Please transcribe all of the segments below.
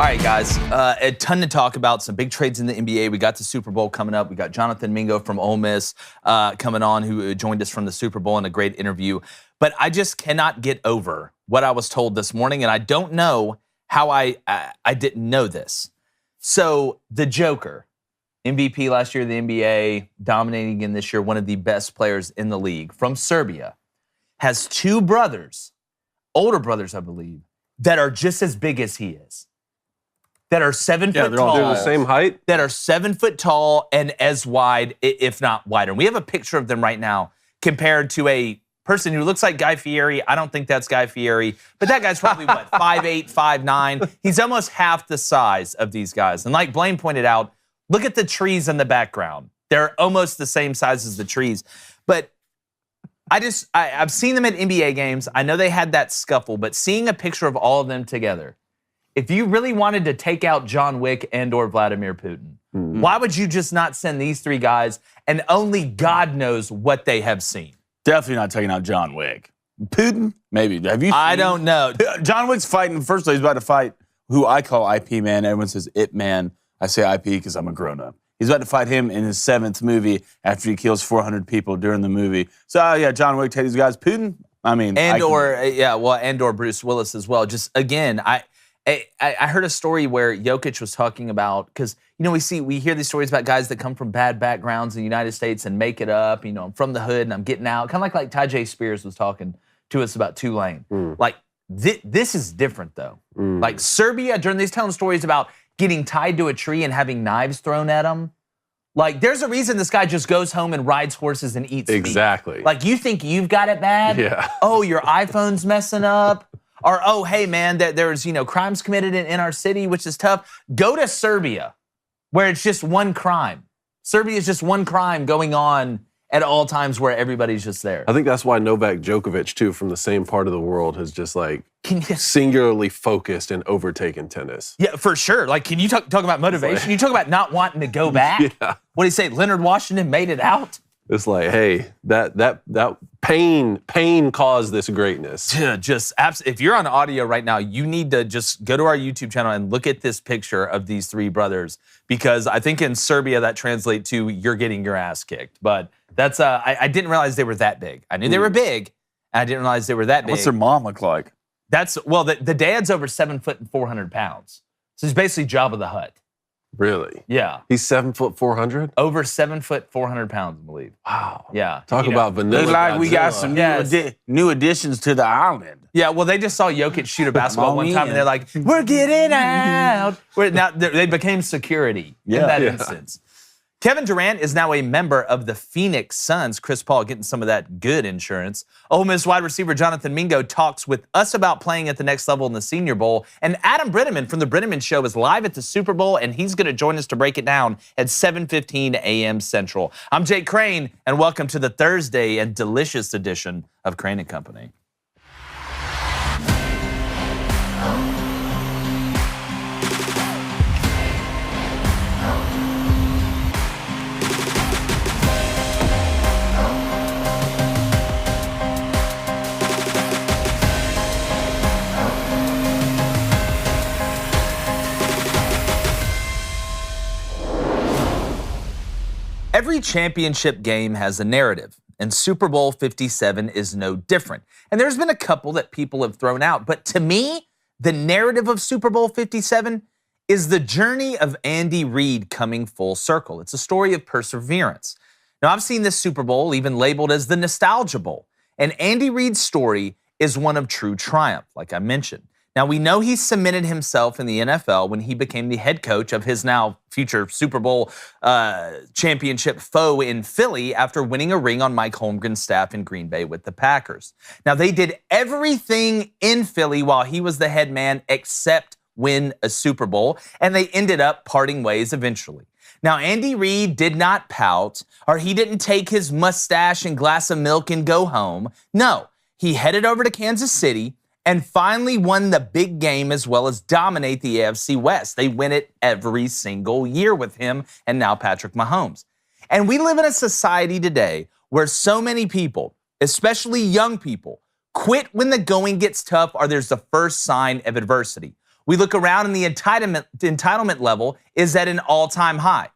All right, guys, a ton to talk about. Some big trades in the NBA. We got the Super Bowl coming up. We got Jonathan Mingo from Ole Miss coming on, who joined us from the Super Bowl in a great interview. But I just cannot get over what I was told this morning, and I don't know how I didn't know this. So the Joker, MVP last year in the NBA, dominating again this year, one of the best players in the league, from Serbia, has two brothers, older brothers, I believe, that are just as big as he is. That are 7 foot tall. They're the same height? That are 7 foot tall and as wide, if not wider. We have a picture of them right now compared to a person who looks like Guy Fieri. I don't think that's Guy Fieri, but that guy's probably, 5'8", 5'9". He's almost half the size of these guys. And like Blaine pointed out, look at the trees in the background. They're almost the same size as the trees. But I've seen them at NBA games. I know they had that scuffle, but seeing a picture of all of them together, if you really wanted to take out John Wick and or Vladimir Putin, why would you just not send these three guys and only God knows what they have seen? Definitely not taking out John Wick. Putin? Maybe. Have you seen? I don't know. John Wick's fighting. First of all, he's about to fight who I call IP Man. Everyone says It Man. I say IP because I'm a grown-up. He's about to fight him in his 7th movie after he kills 400 people during the movie. So, yeah, John Wick, take these guys. Putin? I mean. And or Bruce Willis as well. Just, again, I heard a story where Jokic was talking about, because, you know, we hear these stories about guys that come from bad backgrounds in the United States and make it up. You know, I'm from the hood and I'm getting out. Kind of like Tajay Spears was talking to us about Tulane. Like, this is different, though. Like, Serbia, during these telling stories about getting tied to a tree and having knives thrown at him. Like, there's a reason this guy just goes home and rides horses and eats meat. Exactly. Like, you think you've got it bad? Yeah. Oh, your iPhone's messing up. Or, oh, hey, man, there's, crimes committed in our city, which is tough. Go to Serbia, where it's just one crime. Serbia is just one crime going on at all times where everybody's just there. I think that's why Novak Djokovic, too, from the same part of the world, has just, singularly focused and overtaken tennis. Yeah, for sure. Like, can you talk about motivation? You talk about not wanting to go back? Yeah. What do you say, Leonard Washington made it out? It's like, hey, that pain caused this greatness. Yeah, if you're on audio right now, you need to just go to our YouTube channel and look at this picture of these three brothers, because I think in Serbia that translates to you're getting your ass kicked. But that's I didn't realize they were that big. I knew they were big, and I didn't realize they were that big. What's their mom look like? The dad's over 7 foot and 400 pounds. So he's basically Jabba the Hutt. Really? Yeah. He's 7 foot 400? Over 7 foot 400 pounds, I believe. Wow. Yeah. Talk about vanilla. Looks like we got some new additions to the island. Yeah, well, they just saw Jokic shoot a basketball one time, and they're like, we're getting out. Now they became security in that instance. Kevin Durant is now a member of the Phoenix Suns. Chris Paul getting some of that good insurance. Ole Miss wide receiver Jonathan Mingo talks with us about playing at the next level in the Senior Bowl. And Adam Breneman from The Breneman Show is live at the Super Bowl, and he's going to join us to break it down at 7:15 a.m. Central. I'm Jake Crane, and welcome to the Thursday and delicious edition of Crane & Company. Every championship game has a narrative, and Super Bowl 57 is no different. And there's been a couple that people have thrown out, but to me, the narrative of Super Bowl 57 is the journey of Andy Reid coming full circle. It's a story of perseverance. Now, I've seen this Super Bowl even labeled as the Nostalgia Bowl, and Andy Reid's story is one of true triumph, like I mentioned. Now, we know he cemented himself in the NFL when he became the head coach of his now future Super Bowl championship foe in Philly after winning a ring on Mike Holmgren's staff in Green Bay with the Packers. Now, they did everything in Philly while he was the head man except win a Super Bowl, and they ended up parting ways eventually. Now, Andy Reid did not pout, or he didn't take his mustache and glass of milk and go home. No, he headed over to Kansas City and finally won the big game as well as dominate the AFC West. They win it every single year with him and now Patrick Mahomes. And we live in a society today where so many people, especially young people, quit when the going gets tough or there's the first sign of adversity. We look around and the entitlement level is at an all-time high.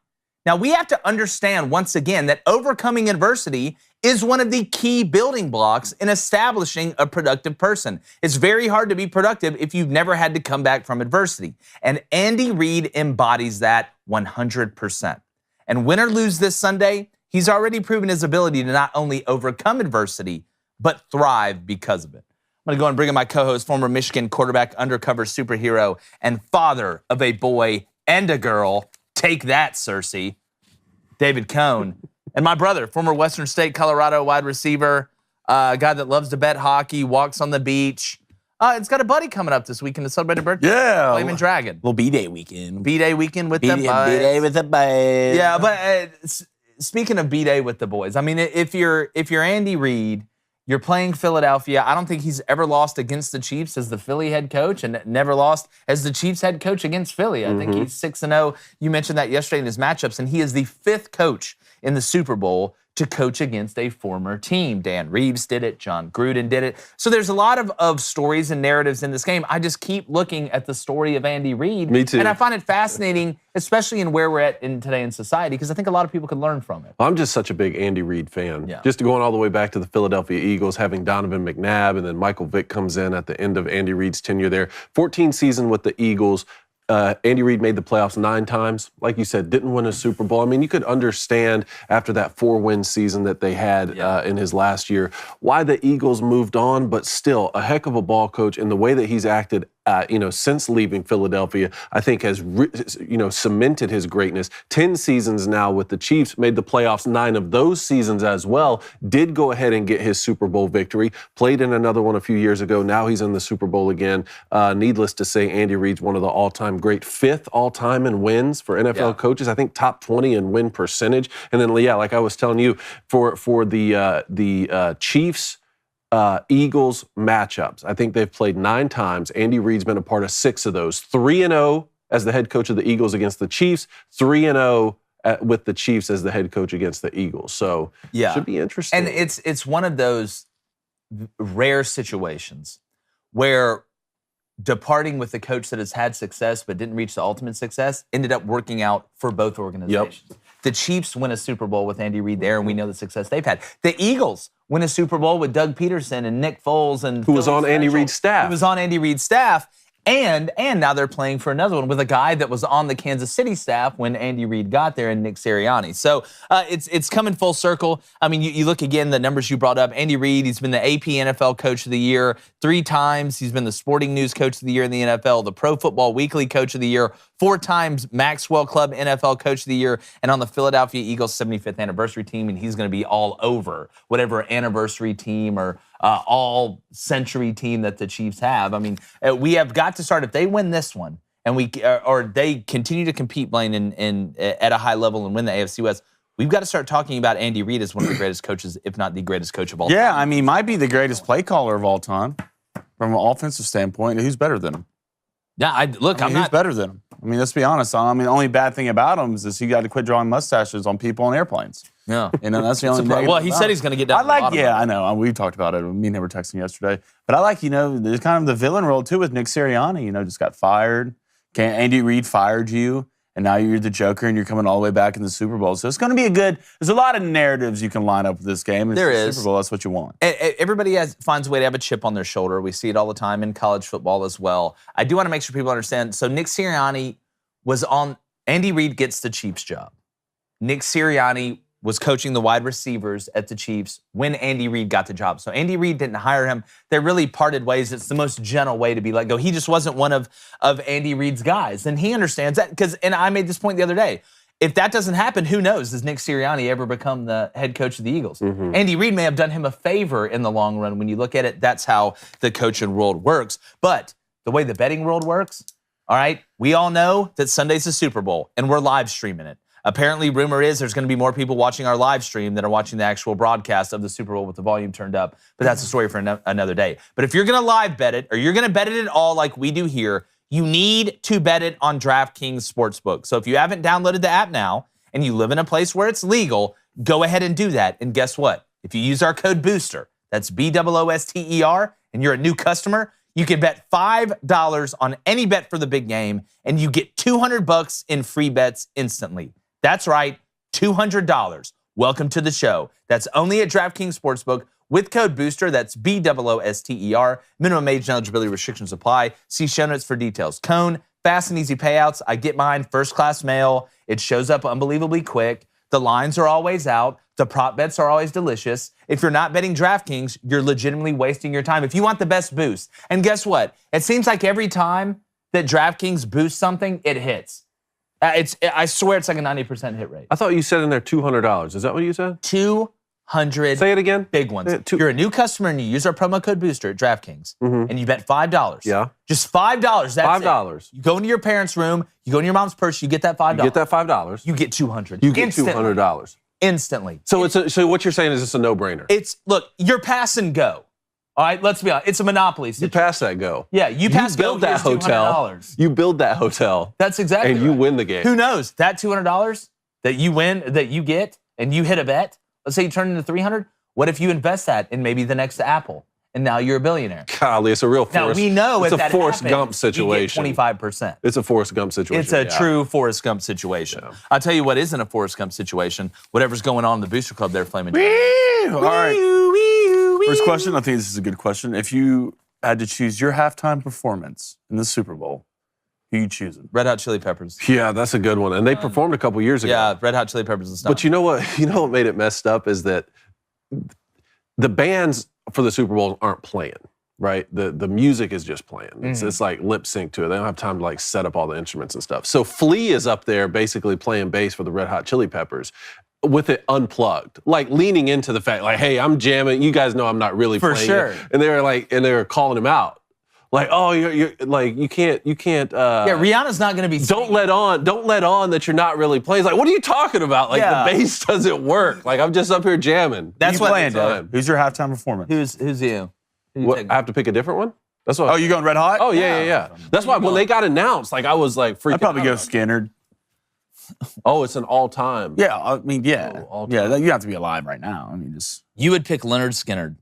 Now, we have to understand once again that overcoming adversity is one of the key building blocks in establishing a productive person. It's very hard to be productive if you've never had to come back from adversity. And Andy Reid embodies that 100%. And win or lose this Sunday, he's already proven his ability to not only overcome adversity, but thrive because of it. I'm going to go and bring in my co-host, former Michigan quarterback, undercover superhero, and father of a boy and a girl. Take that, Cersei. David Cohn. And my brother, former Western State, Colorado wide receiver, a guy that loves to bet hockey, walks on the beach. It's got a buddy coming up this weekend to celebrate a birthday. Yeah. Flamin' Dragon. Little B-Day weekend. B-Day weekend with the boys. B-Day with the boys. Yeah, but speaking of B-Day with the boys, I mean, if you're Andy Reid, you're playing Philadelphia. I don't think he's ever lost against the Chiefs as the Philly head coach and never lost as the Chiefs head coach against Philly. I think he's 6-0. You mentioned that yesterday in his matchups, and he is the 5th coach in the Super Bowl to coach against a former team. Dan Reeves did it. John Gruden did it. So there's a lot of stories and narratives in this game. I just keep looking at the story of Andy Reid. Me too. And I find it fascinating, especially in where we're at today in society, because I think a lot of people could learn from it. I'm just such a big Andy Reid fan. Yeah. Just going all the way back to the Philadelphia Eagles, having Donovan McNabb, and then Michael Vick comes in at the end of Andy Reid's tenure there. 14 season with the Eagles. Andy Reid made the playoffs 9 times. Like you said, didn't win a Super Bowl. I mean, you could understand after that 4-win season that they had in his last year why the Eagles moved on, but still a heck of a ball coach, and the way that he's acted since leaving Philadelphia, I think has cemented his greatness. 10 seasons now with the Chiefs, made the playoffs 9 of those seasons as well. Did go ahead and get his Super Bowl victory. Played in another one a few years ago. Now he's in the Super Bowl again. Needless to say, Andy Reid's one of the all-time great, 5th all-time in wins for NFL coaches. I think top 20 in win percentage. And then, like I was telling you, for the Chiefs. Eagles matchups. I think they've played 9 times. Andy Reid's been a part of 6 of those. 3-0 as the head coach of the Eagles against the Chiefs. 3-0 with the Chiefs as the head coach against the Eagles. So it should be interesting. And it's one of those rare situations where departing with the coach that has had success but didn't reach the ultimate success ended up working out for both organizations. Yep. The Chiefs win a Super Bowl with Andy Reid there, and we know the success they've had. The Eagles win a Super Bowl with Doug Peterson and Nick Foles, and who was on Andy Reid's staff. Who was on Andy Reid's staff. And now they're playing for another one with a guy that was on the Kansas City staff when Andy Reid got there, and Nick Sirianni. So it's coming full circle. I mean, you look again, the numbers you brought up. Andy Reid, he's been the AP NFL Coach of the Year 3 times. He's been the Sporting News Coach of the Year in the NFL, the Pro Football Weekly Coach of the Year, 4 times Maxwell Club NFL Coach of the Year, and on the Philadelphia Eagles 75th anniversary team, and he's going to be all over whatever anniversary team or all century team that the Chiefs have. I mean, we have got to start, if they win this one and or they continue to compete, Blaine, at a high level and win the AFC West, we've got to start talking about Andy Reid as one of the greatest coaches, if not the greatest coach of all time. Yeah, I mean, might be the greatest play caller of all time from an offensive standpoint. Who's better than him? Yeah, who's better than him? I mean, let's be honest. I mean, the only bad thing about him is he got to quit drawing mustaches on people on airplanes. Yeah. And that's the only negative. Well, he said he's going to get down to the bottom. I know. We talked about it. Me and him were texting yesterday. But I like, there's kind of the villain role, too, with Nick Sirianni. Just got fired. Andy Reid fired you, and now you're the Joker, and you're coming all the way back in the Super Bowl. So it's going to be there's a lot of narratives you can line up with this game. There is. Super Bowl, that's what you want. Everybody finds a way to have a chip on their shoulder. We see it all the time in college football as well. I do want to make sure people understand. So Nick Sirianni was on, Andy Reid gets the Chiefs job. Nick Sirianni was coaching the wide receivers at the Chiefs when Andy Reid got the job. So Andy Reid didn't hire him. They really parted ways. It's the most gentle way to be let go. He just wasn't one of Andy Reid's guys. And he understands that and I made this point the other day. If that doesn't happen, who knows? Does Nick Sirianni ever become the head coach of the Eagles? Mm-hmm. Andy Reid may have done him a favor in the long run. When you look at it, that's how the coaching world works. But the way the betting world works, all right, we all know that Sunday's the Super Bowl, and we're live streaming it. Apparently, rumor is there's going to be more people watching our live stream than are watching the actual broadcast of the Super Bowl with the volume turned up. But that's a story for another day. But if you're going to live bet it, or you're going to bet it at all like we do here, you need to bet it on DraftKings Sportsbook. So if you haven't downloaded the app now, and you live in a place where it's legal, go ahead and do that. And guess what? If you use our code BOOSTER, that's BOOSTER, and you're a new customer, You can bet $5 on any bet for the big game, and you get $200 in free bets instantly. That's right, $200. Welcome to the show. That's only at DraftKings Sportsbook with code BOOSTER. That's BOOSTER. Minimum age and eligibility restrictions apply. See show notes for details. Cone, fast and easy payouts. I get mine first-class mail. It shows up unbelievably quick. The lines are always out. The prop bets are always delicious. If you're not betting DraftKings, you're legitimately wasting your time. If you want the best boost, and guess what? It seems like every time that DraftKings boosts something, it hits. I swear it's like a 90% hit rate. I thought you said in there $200. Is that what you said? 200. Say it again. Big ones. You're a new customer and you use our promo code BOOSTER at DraftKings, and you bet $5. Yeah. Just $5. That's $5. it. You go into your parents' room, you go into your mom's purse, you get that $5. You get that $5. You get $200. You get $200. Instantly. So so what you're saying is it's a no-brainer. Look, you're pass and go. All right, let's be honest. It's a monopoly situation. You pass that go. Yeah, you pass go. Build that hotel. You build that hotel. That's exactly and right. you win the game. Who knows? That $200 that you win, that you get, and you hit a bet, let's say you turn into $300, what if you invest that in maybe the next Apple, and now you're a billionaire? Golly, it's a real Forrest. Now, we know it's if that a Forrest happens, Gump situation. You get 25%. It's a Forrest Gump situation. It's a true Forrest Gump situation. Yeah. I'll tell you what isn't a Forrest Gump situation. Whatever's going on in the Booster Club there, Flaming. All right. First question, I think this is a good question. If you had to choose your halftime performance in the Super Bowl, who you choosing? Red Hot Chili Peppers. Yeah, that's a good one. And they performed a couple years ago. Yeah, Red Hot Chili Peppers and stuff. But you know what? You know what made it messed up is that the bands for the Super Bowl aren't playing, right? The music is just playing. It's like lip sync to it. They don't have time to like set up all the instruments and stuff. So Flea is up there basically playing bass for the Red Hot Chili Peppers with it unplugged, like leaning into the fact, like, hey, I'm jamming. You guys know I'm not really for playing sure. It. And they were calling him out. Like, oh, you're like, you can't. Yeah, Rihanna's not going to be. Don't let on that you're not really playing. It's like, what are you talking about? Like, the bass doesn't work. Like, I'm just up here jamming. That's what playing, Dave. Who's your halftime performance? Who's you? What, I have to pick a different one? That's what. Oh, you going Red Hot? Oh, yeah. That's why when they got announced, like, I was like freaking out. I'd probably go Skinner. Oh, it's an all-time. Yeah, I mean, yeah. Oh, yeah, you have to be alive right now. I mean, just. You would pick Leonard Skinner.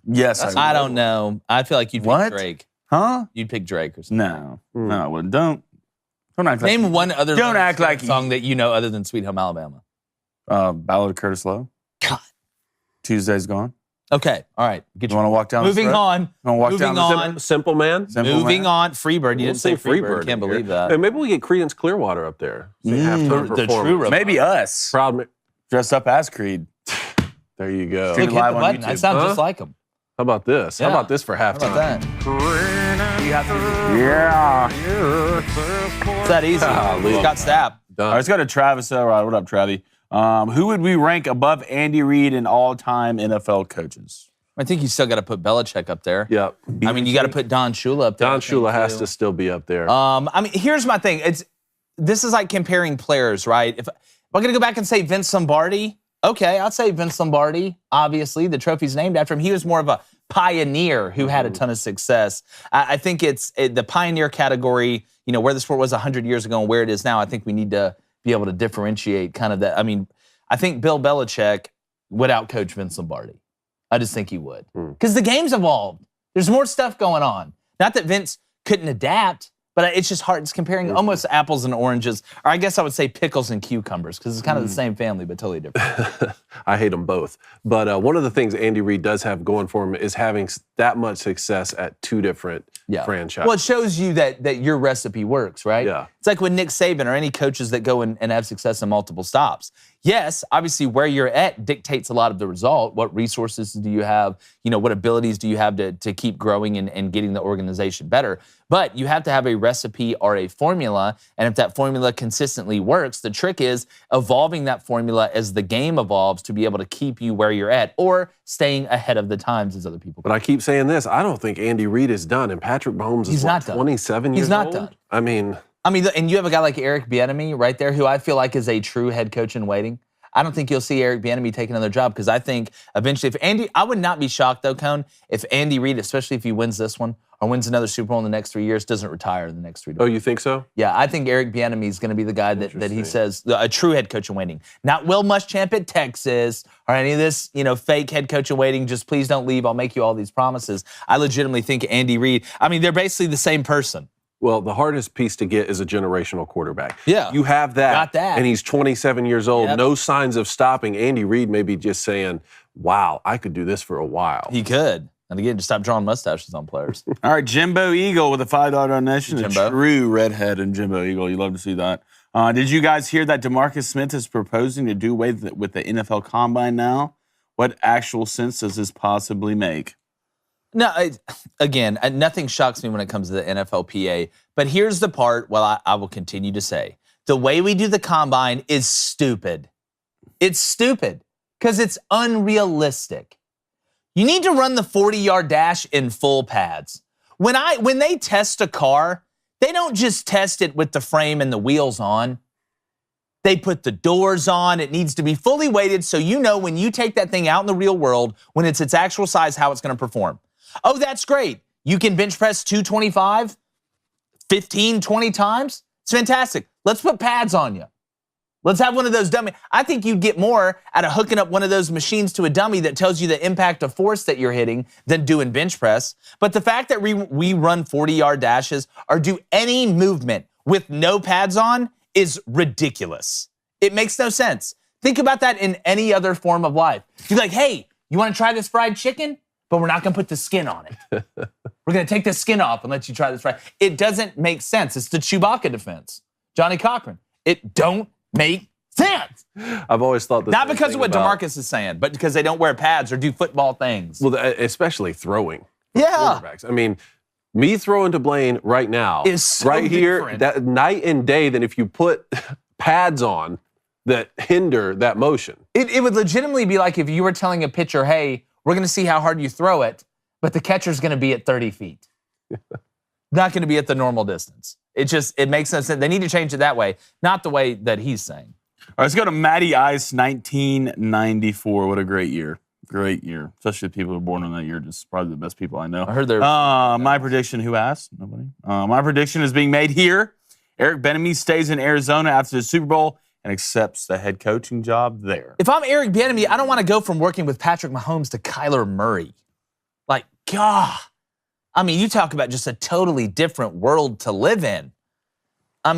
Yes, I don't know. I feel like you'd pick Drake. Huh? You'd pick Drake or something. No, I wouldn't. Don't act like. Name one other. Don't act like song that you know other than Sweet Home Alabama. Ballad of Curtis Lowe. God. Tuesday's Gone. Okay, all right. You want to walk down? Moving on. You want to walk Moving down? on. Simple Man. Moving on. Freebird. You didn't say Freebird. Can't believe that. Hey, maybe we get Creedence Clearwater up there. The true. Maybe us. Proud. Dressed up as Creed. There you go. Look, hit the button. I sound just like him. How about this? Yeah. How about this for halftime? How about that? You have to. Yeah. It's that easy. Scott Stapp. All right, let's go to Travis. All right, what up, Travi? Who would we rank above Andy Reid in all-time NFL coaches? I think you still got to put Belichick up there. Yeah. I mean, you got to put Don Shula up there. Don Shula has to still be up there. I mean, here's my thing. This is like comparing players, right? If I'm going to go back and say Vince Lombardi, okay, I'd say Vince Lombardi. Obviously, the trophy's named after him. He was more of a pioneer who had a ton of success. I think it's the pioneer category, you know, where the sport was 100 years ago and where it is now. I think we need to be able to differentiate kind of that. I mean, I think Bill Belichick would outcoach Vince Lombardi. I just think he would. Because the game's evolved. There's more stuff going on. Not that Vince couldn't adapt, but it's just hard. It's comparing almost apples and oranges. Or I guess I would say pickles and cucumbers because it's kind of the same family, but totally different. I hate them both. But one of the things Andy Reid does have going for him is having that much success at two different franchises. Well, it shows you that your recipe works, right? Yeah. It's like when Nick Saban or any coaches that go and have success in multiple stops. Yes, obviously where you're at dictates a lot of the result. What resources do you have? You know, what abilities do you have to keep growing and getting the organization better? But you have to have a recipe or a formula, and if that formula consistently works, the trick is evolving that formula as the game evolves to be able to keep you where you're at or staying ahead of the times as other people. But I keep saying this, I don't think Andy Reid is done, and Patrick Mahomes is 27 years old? He's not done. I mean, and you have a guy like Eric Bieniemy right there who I feel like is a true head coach in waiting. I don't think you'll see Eric Bieniemy take another job because I think eventually I would not be shocked though, Cone, if Andy Reid, especially if he wins this one or wins another Super Bowl in the next 3 years, doesn't retire in the next 3 years. Oh, you think so? Yeah, I think Eric Bieniemy is going to be the guy that he says, a true head coach in waiting. Not Will Muschamp at Texas or any of this, fake head coach in waiting. Just please don't leave. I'll make you all these promises. I legitimately think Andy Reid, they're basically the same person. Well, the hardest piece to get is a generational quarterback. Yeah. You have that. Got that. And he's 27 years old. Yep. No signs of stopping. Andy Reid may be just saying, wow, I could do this for a while. He could. And again, just stop drawing mustaches on players. All right, Jimbo Eagle with a $5 donation. Jimbo. A true redhead in Jimbo Eagle. You love to see that. Did you guys hear that DeMarcus Smith is proposing to do away with the NFL Combine now? What actual sense does this possibly make? No, again, nothing shocks me when it comes to the NFLPA. But here's the part, I will continue to say. The way we do the Combine is stupid. It's stupid because it's unrealistic. You need to run the 40-yard dash in full pads. When they test a car, they don't just test it with the frame and the wheels on. They put the doors on. It needs to be fully weighted so when you take that thing out in the real world, when it's its actual size, how it's going to perform. Oh, that's great. You can bench press 225, 15, 20 times. It's fantastic. Let's put pads on you. Let's have one of those dummy. I think you'd get more out of hooking up one of those machines to a dummy that tells you the impact of force that you're hitting than doing bench press. But the fact that we run 40-yard dashes or do any movement with no pads on is ridiculous. It makes no sense. Think about that in any other form of life. You're like, hey, you want to try this fried chicken? But we're not going to put the skin on it. We're going to take the skin off and let you try this fried. It doesn't make sense. It's the Chewbacca defense. Johnny Cochran. It don't make sense. I've always thought that. Not because of what DeMarcus is saying, but because they don't wear pads or do football things. Well, especially throwing. Yeah. Quarterbacks. Me throwing to Blaine right now is so right here, different. that night and day than if you put pads on that hinder that motion. It would legitimately be like if you were telling a pitcher, hey, we're going to see how hard you throw it, but the catcher's going to be at 30 feet. Not going to be at the normal distance. It makes no sense. They need to change it that way, not the way that he's saying. All right, let's go to Matty Ice, 1994. What a great year. Great year. Especially the people who were born in that year. Just probably the best people I know. I heard they're... my prediction, who asked? Nobody. My prediction is being made here. Eric Bieniemy stays in Arizona after the Super Bowl and accepts the head coaching job there. If I'm Eric Bieniemy, I don't want to go from working with Patrick Mahomes to Kyler Murray. Like, God. You talk about just a totally different world to live in. Why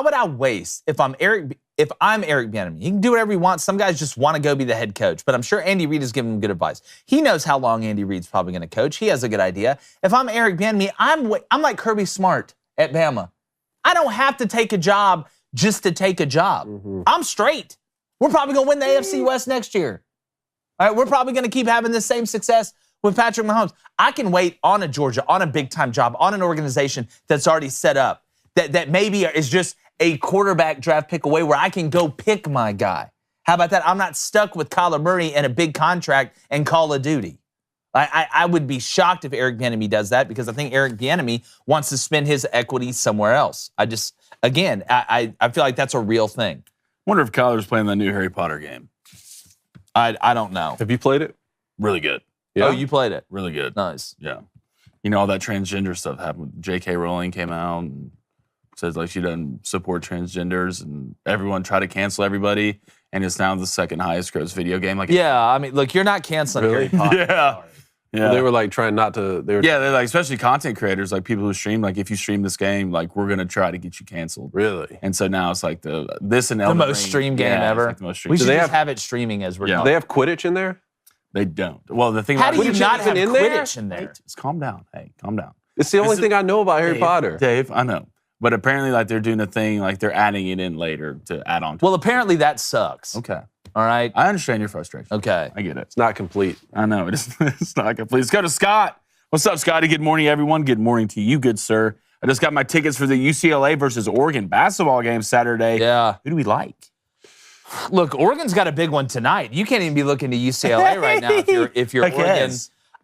would I waste if I'm Eric Bieniemy? He can do whatever he wants. Some guys just want to go be the head coach, but I'm sure Andy Reid is giving him good advice. He knows how long Andy Reid's probably going to coach. He has a good idea. If I'm Eric Bieniemy, I'm like Kirby Smart at Bama. I don't have to take a job just to take a job. Mm-hmm. I'm straight. We're probably going to win the AFC West next year. All right, we're probably going to keep having the same success with Patrick Mahomes. I can wait on a Georgia, on a big-time job, on an organization that's already set up, that maybe is just a quarterback draft pick away where I can go pick my guy. How about that? I'm not stuck with Kyler Murray and a big contract and Call of Duty. I would be shocked if Eric Bieniemy does that because I think Eric Bieniemy wants to spend his equity somewhere else. I feel like that's a real thing. Wonder if Kyler's playing the new Harry Potter game. I don't know. Have you played it? Really good. Yeah. Oh, you played it. Really good. Nice. Yeah. All that transgender stuff happened. J.K. Rowling came out and says she doesn't support transgenders, and everyone tried to cancel everybody, and it's now the second highest gross video game. Look, you're not canceling Harry Potter. Yeah. Yeah. Well, they were trying not to. They're especially content creators, people who stream. If you stream this game, we're gonna try to get you canceled. Really? And so now it's this and the most streamed game ever. The most streamed. We should just have it streaming as we're Do they have Quidditch in there? They don't. Well, the thing. How do you not have in Quidditch in there? Hey, just calm down. Hey, calm down. It's the only thing I know about Harry Potter. Dave, I know. But apparently, they're doing a thing, they're adding it in later to add on to Well, apparently that sucks. Okay. All right? I understand your frustration. Okay. I get it. It's not complete. I know. It's not complete. Let's go to Scott. What's up, Scotty? Good morning, everyone. Good morning to you, good sir. I just got my tickets for the UCLA versus Oregon basketball game Saturday. Yeah. Who do we like? Look, Oregon's got a big one tonight. You can't even be looking to UCLA right now if you're Oregon.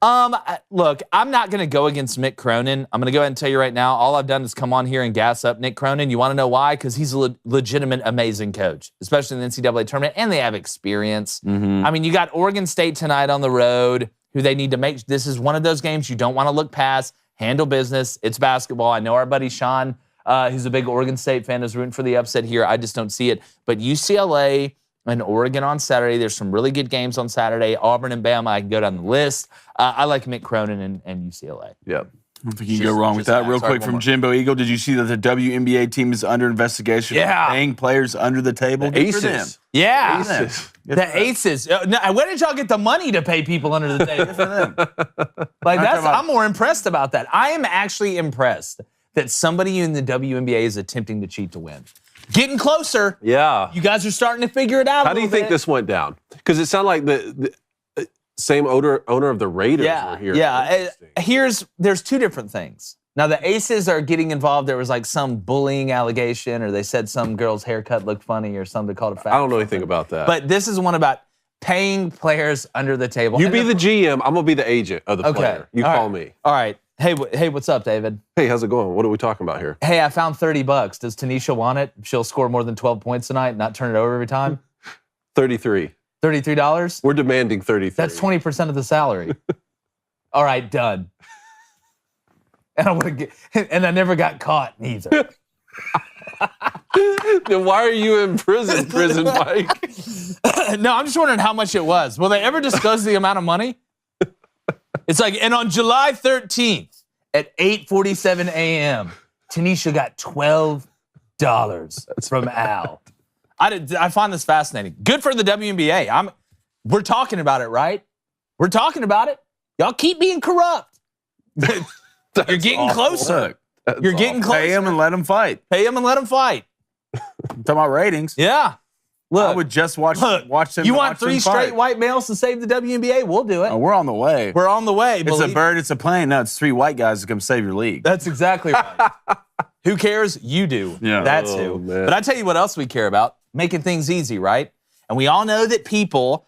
Look, I'm not going to go against Mick Cronin. I'm going to go ahead and tell you right now, all I've done is come on here and gas up Nick Cronin. You want to know why? Because he's a legitimate, amazing coach, especially in the NCAA tournament, and they have experience. I mean, you got Oregon State tonight on the road, who they need to make. This is one of those games you don't want to look past. Handle business. It's basketball. I know our buddy Sean, who's a big Oregon State fan, is rooting for the upset here. I just don't see it. But UCLA and Oregon on Saturday. There's some really good games on Saturday. Auburn and Bama, I can go down the list. I like Mick Cronin and UCLA. Yep. I don't think you can go wrong with that. Real quick from Jimbo Eagle, did you see that the WNBA team is under investigation for paying players under the table? The Aces. Yeah. Aces. The Aces. Now, where did y'all get the money to pay people under the table? For them. Like I'm more impressed about that. I am actually impressed that somebody in the WNBA is attempting to cheat to win. Getting closer. Yeah. You guys are starting to figure it out. How do you think this went down? Because it sounded like the same owner of the Raiders were here. Yeah. There's two different things. Now, the Aces are getting involved. There was like some bullying allegation, or they said some girl's haircut looked funny or something called a fat. I don't know anything about that. But this is one about paying players under the table. You be the GM. I'm going to be the agent of the player. You call me. All right. Hey, what's up, David? Hey, how's it going? What are we talking about here? Hey, I found $30. Does Tanisha want it? She'll score more than 12 points tonight and not turn it over every time? 33. $33? We're demanding 33. That's 20% of the salary. All right, done. And I never got caught neither. Then why are you in prison, Mike? No, I'm just wondering how much it was. Will they ever disclose the amount of money? It's like, and on July 13th at 8:47 a.m., Tanisha got $12 from Al. I find this fascinating. Good for the WNBA. We're talking about it, right? We're talking about it. Y'all keep being corrupt. You're getting closer. You're getting closer. Pay them and let them fight. Pay them and let them fight. I'm talking about ratings. Yeah. Look, I would just watch them. You want three straight white males to save the WNBA? We'll do it. Oh, we're on the way. We're on the way. It's a bird, it's a plane. No, it's three white guys to come save your league. That's exactly right. Who cares? You do. Yeah. That's who. Man. But I tell you what else we care about. Making things easy, right? And we all know that people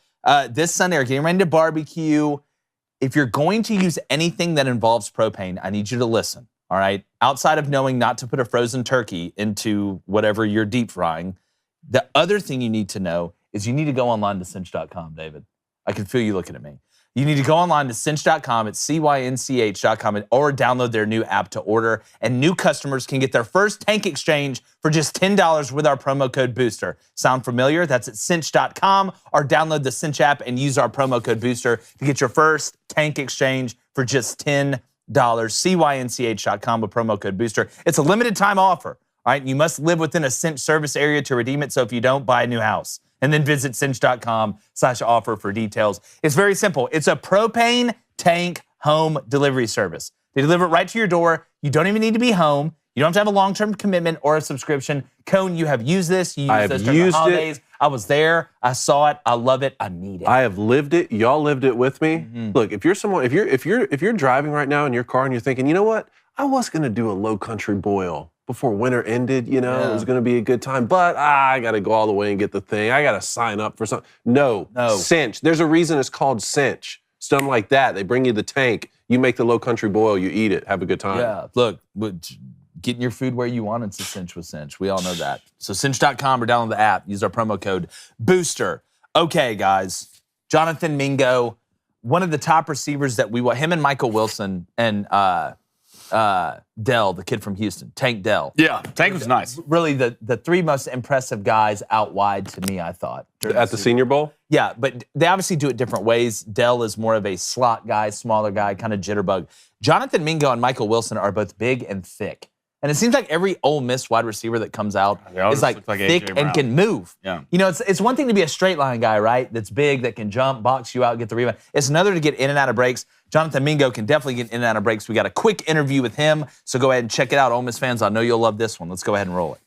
this Sunday are getting ready to barbecue. If you're going to use anything that involves propane, I need you to listen, all right? Outside of knowing not to put a frozen turkey into whatever you're deep frying, the other thing you need to know is you need to go online to cinch.com, David. I can feel you looking at me. You need to go online to cinch.com at cynch.com or download their new app to order. And new customers can get their first tank exchange for just $10 with our promo code BOOSTER. Sound familiar? That's at cinch.com, or download the Cinch app and use our promo code BOOSTER to get your first tank exchange for just $10. cynch.com with promo code BOOSTER. It's a limited time offer. All right, you must live within a Cinch service area to redeem it, so if you don't, buy a new house. And then visit cinch.com/offer for details. It's very simple. It's a propane tank home delivery service. They deliver it right to your door. You don't even need to be home. You don't have to have a long-term commitment or a subscription. Cone, you have used this. You used this during the holidays. I was there. I saw it. I love it. I need it. I have lived it. Y'all lived it with me. Look, if you're driving right now in your car and you're thinking, you know what? I was going to do a low country boil before winter ended, it was going to be a good time, but I got to go all the way and get the thing. I got to sign up for something. No, Cinch. There's a reason it's called Cinch. It's done like that. They bring you the tank. You make the low country boil. You eat it. Have a good time. Yeah, look, getting your food where you want it's a cinch with Cinch. We all know that. So cinch.com or download the app. Use our promo code BOOSTER. Okay, guys. Jonathan Mingo, one of the top receivers that we want, him and Michael Wilson and Dell, the kid from Houston, Tank Dell. Yeah, Tank was nice. Really the three most impressive guys out wide to me, I thought. At the Senior Bowl? Yeah, but they obviously do it different ways. Dell is more of a slot guy, smaller guy, kind of jitterbug. Jonathan Mingo and Michael Wilson are both big and thick. And it seems like every Ole Miss wide receiver that comes out is like thick and can move. Yeah. It's one thing to be a straight line guy, right? That's big, that can jump, box you out, get the rebound. It's another to get in and out of breaks. Jonathan Mingo can definitely get in and out of breaks. We got a quick interview with him, so go ahead and check it out. Ole Miss fans, I know you'll love this one. Let's go ahead and roll it.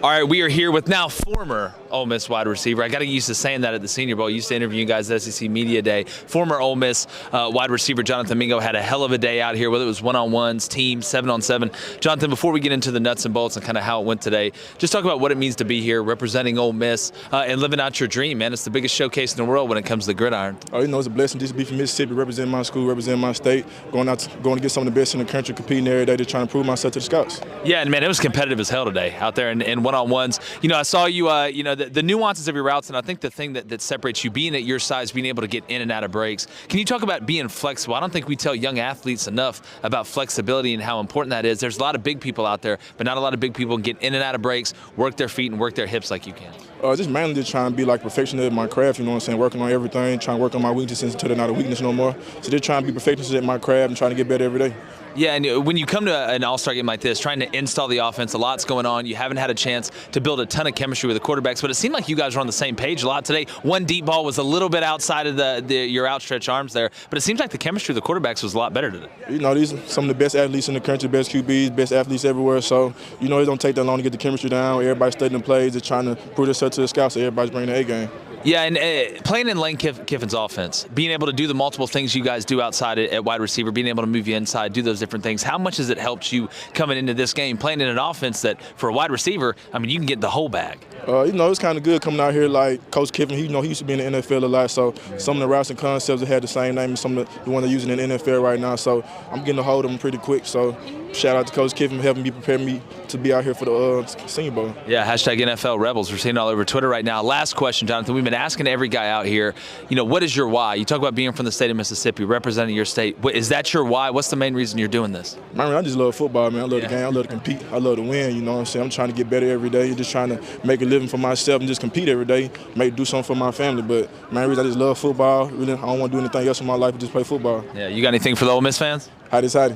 All right, we are here with now former Ole Miss wide receiver. I got to get used to saying that at the Senior Bowl. I used to interview you guys at SEC Media Day. Former Ole Miss wide receiver Jonathan Mingo had a hell of a day out here, whether it was one-on-ones, team, 7-on-7. Jonathan, before we get into the nuts and bolts and kind of how it went today, just talk about what it means to be here representing Ole Miss and living out your dream, man. It's the biggest showcase in the world when it comes to the gridiron. Oh, you know, it's a blessing just to be from Mississippi, representing my school, representing my state, going to get some of the best in the country, competing every day to try and prove myself to the scouts. Yeah, and man, it was competitive as hell today out there in one-on-ones. You know, I saw you, the nuances of your routes, and I think the thing that separates you, being at your size, being able to get in and out of breaks. Can you talk about being flexible? I don't think we tell young athletes enough about flexibility and how important that is. There's a lot of big people out there, but not a lot of big people can get in and out of breaks, work their feet and work their hips like you can. Just mainly just trying to be like perfectionist in my craft, you know what I'm saying, working on everything, trying to work on my weaknesses until they're not a weakness no more. So just trying to be perfectionist at my craft and trying to get better every day. Yeah, and when you come to an all-star game like this, trying to install the offense, a lot's going on. You haven't had a chance to build a ton of chemistry with the quarterbacks, but it seemed like you guys were on the same page a lot today. One deep ball was a little bit outside of your outstretched arms there, but it seems like the chemistry of the quarterbacks was a lot better today. You know, these are some of the best athletes in the country, best QBs, best athletes everywhere. So, you know, it don't take that long to get the chemistry down. Everybody's studying the plays. They're trying to prove themselves to the scouts, so everybody's bringing the A game. Yeah, and playing in Lane Kiffin's offense, being able to do the multiple things you guys do outside at wide receiver, being able to move you inside, do those different things, how much has it helped you coming into this game, playing in an offense that, for a wide receiver, I mean, you can get the whole bag? You know, it's kind of good coming out here like Coach Kiffin. He used to be in the NFL a lot, so some of the routes and concepts that had the same name as some of the one they're using in the NFL right now. So I'm getting a hold of them pretty quick. So shout out to Coach Kiffin for helping me prepare me to be out here for the Senior Bowl. Yeah, hashtag NFL Rebels. We're seeing it all over Twitter right now. Last question, Jonathan. We've been asking every guy out here, you know, what is your why? You talk about being from the state of Mississippi, representing your state. Is that your why? What's the main reason you're doing this? Man, I just love football, man. I love the game. I love to compete. I love to win, you know what I'm saying? I'm trying to get better every day. Just trying to make a living for myself and just compete every day, do something for my family. But, man, I just love football. Really, I don't want to do anything else in my life but just play football. Yeah, you got anything for the Ole Miss fans? Howdy. All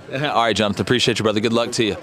right, Jonathan. Appreciate you, brother. Good luck to you.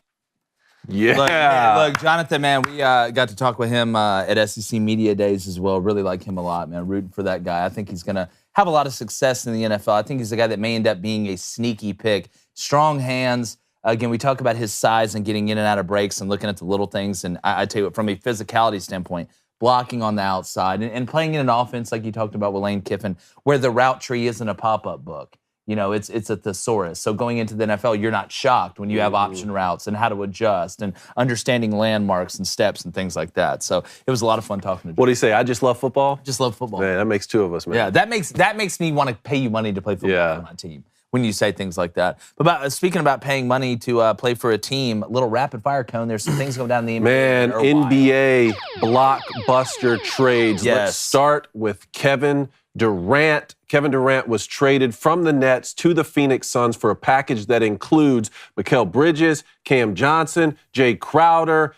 Yeah. Look, Jonathan, man, we got to talk with him at SEC Media Days as well. Really like him a lot, man. Rooting for that guy. I think he's going to have a lot of success in the NFL. I think he's a guy that may end up being a sneaky pick. Strong hands. Again, we talk about his size and getting in and out of breaks and looking at the little things. And I tell you what, from a physicality standpoint, blocking on the outside and playing in an offense like you talked about with Lane Kiffin, where the route tree isn't a pop-up book. You know, it's a thesaurus. So going into the NFL, you're not shocked when you have option routes and how to adjust and understanding landmarks and steps and things like that. So it was a lot of fun talking to you. What do you say? I just love football? Just love football. Man, that makes two of us, man. Yeah, that makes me want to pay you money to play football for my team when you say things like that. But speaking about paying money to play for a team, a little rapid fire cone. There's some things going down in the NBA. Man, NBA blockbuster trades. Yes. Let's start with Kevin Durant. Kevin Durant was traded from the Nets to the Phoenix Suns for a package that includes Mikal Bridges, Cam Johnson, Jay Crowder,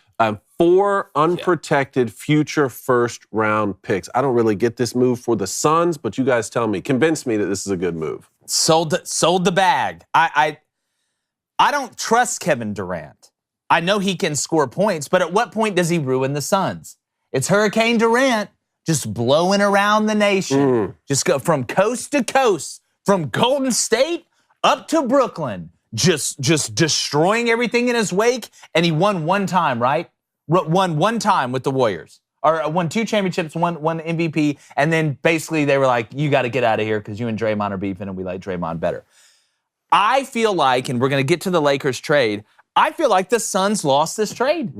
4 unprotected future first-round picks. I don't really get this move for the Suns, but you guys tell me. Convince me that this is a good move. Sold the bag. I don't trust Kevin Durant. I know he can score points, but at what point does he ruin the Suns? It's Hurricane Durant just blowing around the nation. Just go from coast to coast, from Golden State up to Brooklyn, just destroying everything in his wake. And he won one time, right? Won one time with the Warriors. Or won 2 championships, one MVP, and then basically they were like, you got to get out of here because you and Draymond are beefing and we like Draymond better. I feel like, and we're going to get to the Lakers trade, I feel like the Suns lost this trade.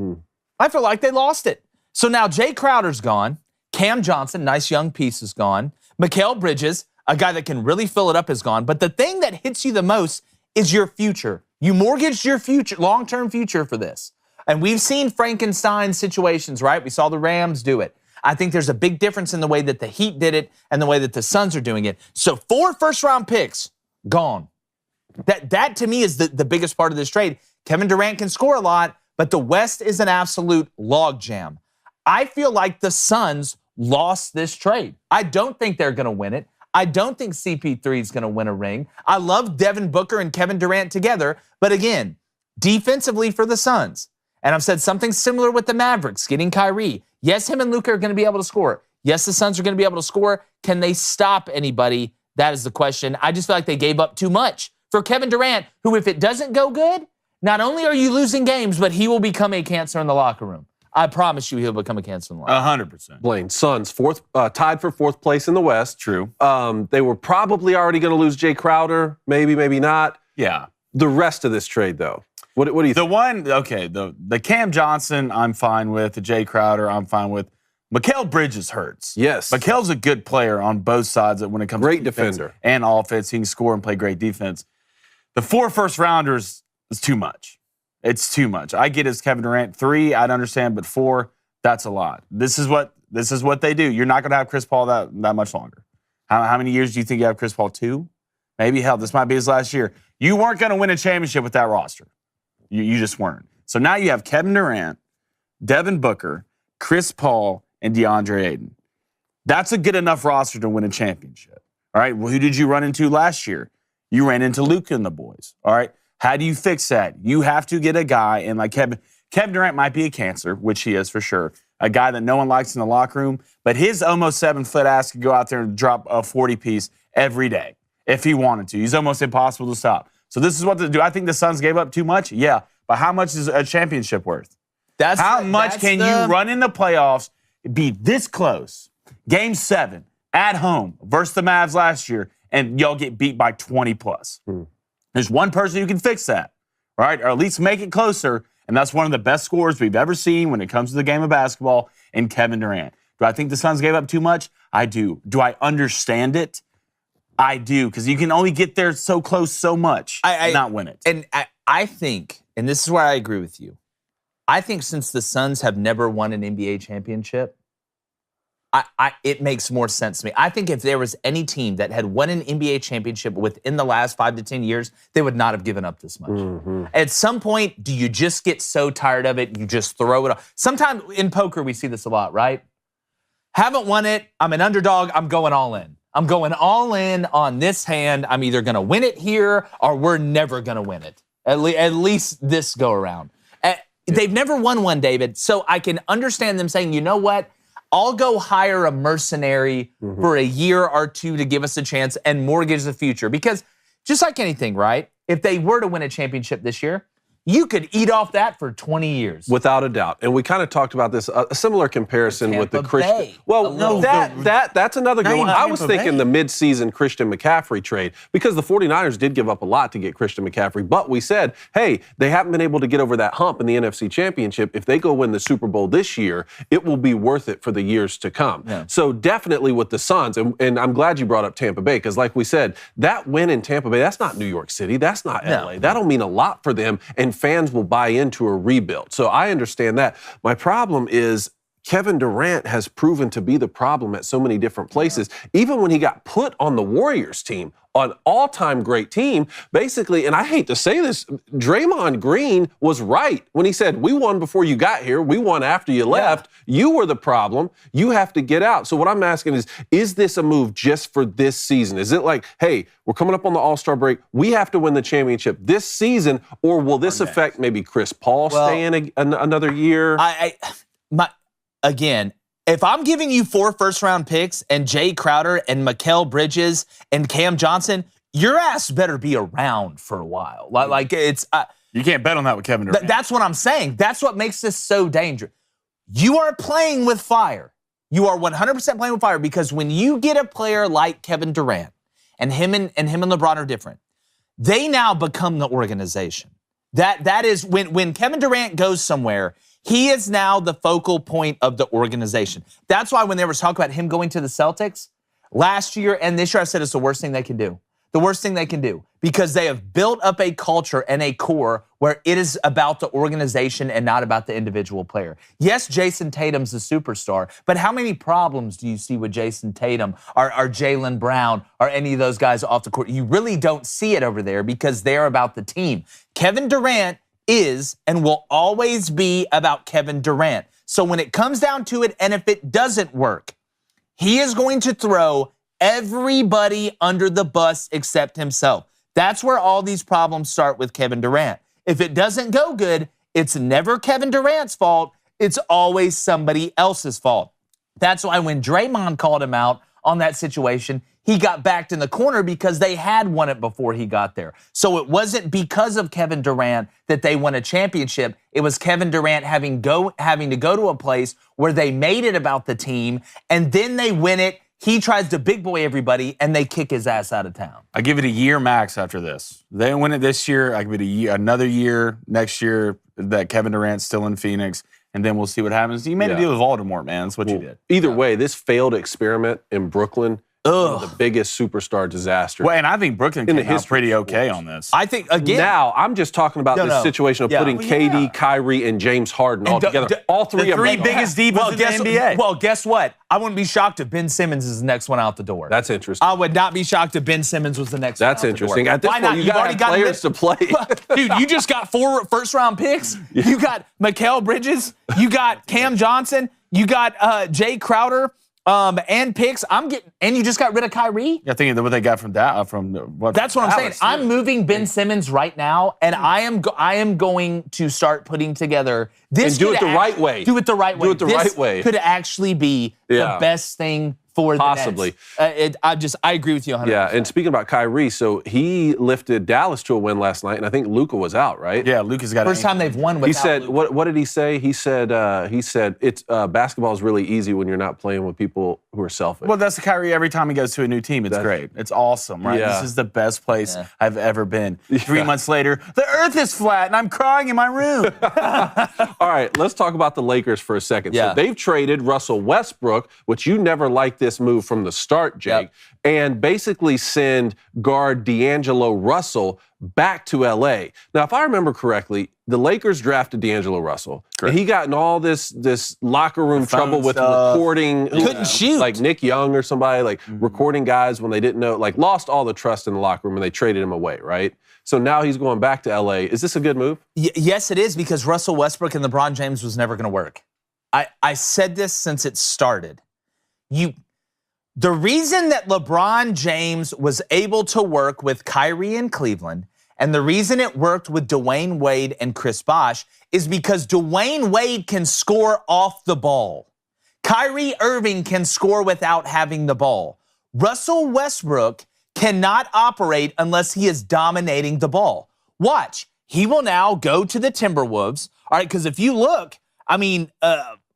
I feel like they lost it. So now Jay Crowder's gone. Cam Johnson, nice young piece, is gone. Mikal Bridges, a guy that can really fill it up, is gone. But the thing that hits you the most is your future. You mortgaged your future, long-term future for this. And we've seen Frankenstein situations, right? We saw the Rams do it. I think there's a big difference in the way that the Heat did it and the way that the Suns are doing it. So 4 first-round picks, gone. That to me is the biggest part of this trade. Kevin Durant can score a lot, but the West is an absolute logjam. I feel like the Suns lost this trade. I don't think they're going to win it. I don't think CP3 is going to win a ring. I love Devin Booker and Kevin Durant together, but again, defensively for the Suns. And I've said something similar with the Mavericks, getting Kyrie. Yes, him and Luka are going to be able to score. Yes, the Suns are going to be able to score. Can they stop anybody? That is the question. I just feel like they gave up too much for Kevin Durant, who, if it doesn't go good, not only are you losing games, but he will become a cancer in the locker room. I promise you he'll become a cancer in the line. 100%. Blaine, Suns, tied for fourth place in the West. True. They were probably already going to lose Jay Crowder. Maybe, maybe not. Yeah. The rest of this trade, though, what do you think? The Cam Johnson, I'm fine with. The Jay Crowder, I'm fine with. Mikal Bridges hurts. Yes. Mikal's a good player on both sides when it comes Great to defense defender. and offense. He can score and play great defense. The 4 first-rounders is too much. It's too much. I get it's Kevin Durant. 3, I'd understand, but 4, that's a lot. This is what they do. You're not going to have Chris Paul that much longer. How many years do you think you have Chris Paul? 2? Maybe, hell, this might be his last year. You weren't going to win a championship with that roster. You just weren't. So now you have Kevin Durant, Devin Booker, Chris Paul, and DeAndre Ayton. That's a good enough roster to win a championship. All right, well, who did you run into last year? You ran into Luka and the boys. All right, how do you fix that? You have to get a guy, and like Kevin Durant might be a cancer, which he is for sure, a guy that no one likes in the locker room, but his almost 7-foot ass could go out there and drop a 40-piece every day if he wanted to. He's almost impossible to stop. So this is what to do. I think the Suns gave up too much. Yeah, but how much is a championship worth? How much can you run in the playoffs, be this close, Game 7 at home versus the Mavs last year, and y'all get beat by 20+? There's one person who can fix that, right? Or at least make it closer, and that's one of the best scorers we've ever seen when it comes to the game of basketball, in Kevin Durant. Do I think the Suns gave up too much? I do. Do I understand it? I do, because you can only get there so close so much and not win it. And I think, and this is where I agree with you, I think since the Suns have never won an NBA championship, it makes more sense to me. I think if there was any team that had won an NBA championship within the last 5 to 10 years, they would not have given up this much. Mm-hmm. At some point, do you just get so tired of it, you just throw it off? Sometimes in poker, we see this a lot, right? Haven't won it, I'm an underdog, I'm going all in. I'm going all in on this hand. I'm either going to win it here or we're never going to win it, at least this go around. They've never won one, David, so I can understand them saying, you know what? I'll go hire a mercenary for a year or 2 to give us a chance and mortgage the future. Because just like anything, right? If they were to win a championship this year, you could eat off that for 20 years. Without a doubt. And we kind of talked about this, a similar comparison with the Christian. Well, no, that's another good one. I was thinking the midseason Christian McCaffrey trade, because the 49ers did give up a lot to get Christian McCaffrey. But we said, hey, they haven't been able to get over that hump in the NFC Championship. If they go win the Super Bowl this year, it will be worth it for the years to come. Yeah. So definitely with the Suns, and I'm glad you brought up Tampa Bay, because like we said, that win in Tampa Bay, that's not New York City, that's not LA. That'll mean a lot for them, and fans will buy into a rebuild. So I understand that. My problem is Kevin Durant has proven to be the problem at so many different places. Even when he got put on the Warriors team, an all-time great team, basically, and I hate to say this, Draymond Green was right when he said, we won before you got here, we won after you left, you were the problem, you have to get out. So what I'm asking is this a move just for this season? Is it like, hey, we're coming up on the All-Star break, we have to win the championship this season, or will this affect maybe Chris Paul staying another year? Again, if I'm giving you 4 first-round picks and Jay Crowder and Mikal Bridges and Cam Johnson, your ass better be around for a while. Like it's you can't bet on that with Kevin Durant. That's what I'm saying. That's what makes this so dangerous. You are playing with fire. You are 100% playing with fire, because when you get a player like Kevin Durant, and him and LeBron are different, they now become the organization. That is when Kevin Durant goes somewhere, he is now the focal point of the organization. That's why when there was talk about him going to the Celtics last year and this year, I said it's the worst thing they can do. The worst thing they can do, because they have built up a culture and a core where it is about the organization and not about the individual player. Yes, Jason Tatum's a superstar, but how many problems do you see with Jason Tatum or Jaylen Brown or any of those guys off the court? You really don't see it over there, because they're about the team. Kevin Durant is and will always be about Kevin Durant. So when it comes down to it, and if it doesn't work, he is going to throw everybody under the bus except himself. That's where all these problems start with Kevin Durant. If it doesn't go good, it's never Kevin Durant's fault. It's always somebody else's fault. That's why when Draymond called him out on that situation, he got backed in the corner because they had won it before he got there. So it wasn't because of Kevin Durant that they won a championship. It was Kevin Durant having to go to a place where they made it about the team, and then they win it. He tries to big boy everybody, and they kick his ass out of town. I give it a year max after this. They win it this year. I give it a year, another year next year that Kevin Durant's still in Phoenix, and then we'll see what happens. You made a deal with Voldemort, man. That's what you did. Either way, this failed experiment in Brooklyn, one of the biggest superstar disasters. Well, and I think Brooklyn came out pretty okay on this. I think, again... Now, I'm just talking about this situation of putting KD, Kyrie, and James Harden all together. All three of them. The three biggest divas in the NBA. Well, guess what? I wouldn't be shocked if Ben Simmons is the next one out the door. That's interesting. I would not be shocked if Ben Simmons was the next one out the door. That's interesting. At this Why point, not? you got players to play. Dude, you just got 4 first-round picks. You got Mikal Bridges. You got Cam Johnson. You got Jay Crowder. And picks. And you just got rid of Kyrie. Yeah, thinking of what they got from that. That's what I'm saying. I'm moving Ben Simmons right now, and I am going to start putting together this. And do it the right way. Do it the right way. Do it the right way. Could actually be the best thing for the possibly. Nets. I agree with you 100%. Yeah, and speaking about Kyrie, so he lifted Dallas to a win last night, and I think Luka was out, right? Yeah, Luka's got first time they've won without He said, Luka. what did he say? He said it's basketball is really easy when you're not playing with people who are selfish. Well, that's the Kyrie every time he goes to a new team. It's great. It's awesome, right? Yeah. This is the best place I've ever been. 3 months later, the earth is flat and I'm crying in my room. All right, let's talk about the Lakers for a second. Yeah. So they've traded Russell Westbrook, which you never liked this move from the start, Jake, and basically send guard D'Angelo Russell back to L.A. Now, if I remember correctly, the Lakers drafted D'Angelo Russell. And he got in all this locker room trouble with recording. Couldn't shoot. Like Nick Young or somebody, recording guys when they didn't know, lost all the trust in the locker room and they traded him away, right? So now he's going back to L.A. Is this a good move? Yes, it is, because Russell Westbrook and LeBron James was never going to work. I said this since it started. The reason that LeBron James was able to work with Kyrie in Cleveland, and the reason it worked with Dwayne Wade and Chris Bosh, is because Dwayne Wade can score off the ball. Kyrie Irving can score without having the ball. Russell Westbrook cannot operate unless he is dominating the ball. Watch. He will now go to the Timberwolves. All right, because if you look,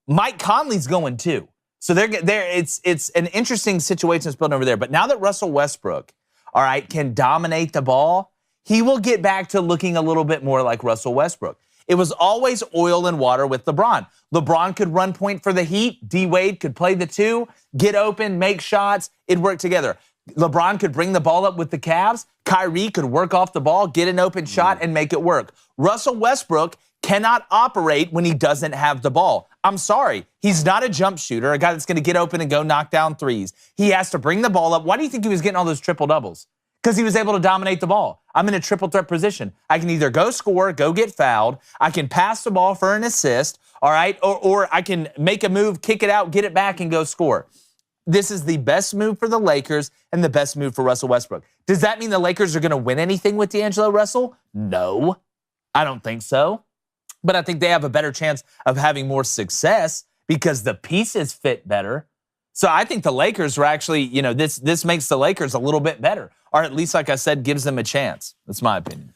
Mike Conley's going too. So it's an interesting situation that's building over there. But now that Russell Westbrook, all right, can dominate the ball, he will get back to looking a little bit more like Russell Westbrook. It was always oil and water with LeBron. LeBron could run point for the Heat. D-Wade could play the 2, get open, make shots. It'd work together. LeBron could bring the ball up with the Cavs. Kyrie could work off the ball, get an open shot, and make it work. Russell Westbrook cannot operate when he doesn't have the ball. I'm sorry. He's not a jump shooter, a guy that's going to get open and go knock down threes. He has to bring the ball up. Why do you think he was getting all those triple doubles? Because he was able to dominate the ball. I'm in a triple threat position. I can either go score, go get fouled. I can pass the ball for an assist, all right? Or I can make a move, kick it out, get it back, and go score. This is the best move for the Lakers and the best move for Russell Westbrook. Does that mean the Lakers are going to win anything with D'Angelo Russell? No, I don't think so. But I think they have a better chance of having more success because the pieces fit better. So I think the Lakers are actually, this makes the Lakers a little bit better. Or at least, like I said, gives them a chance. That's my opinion.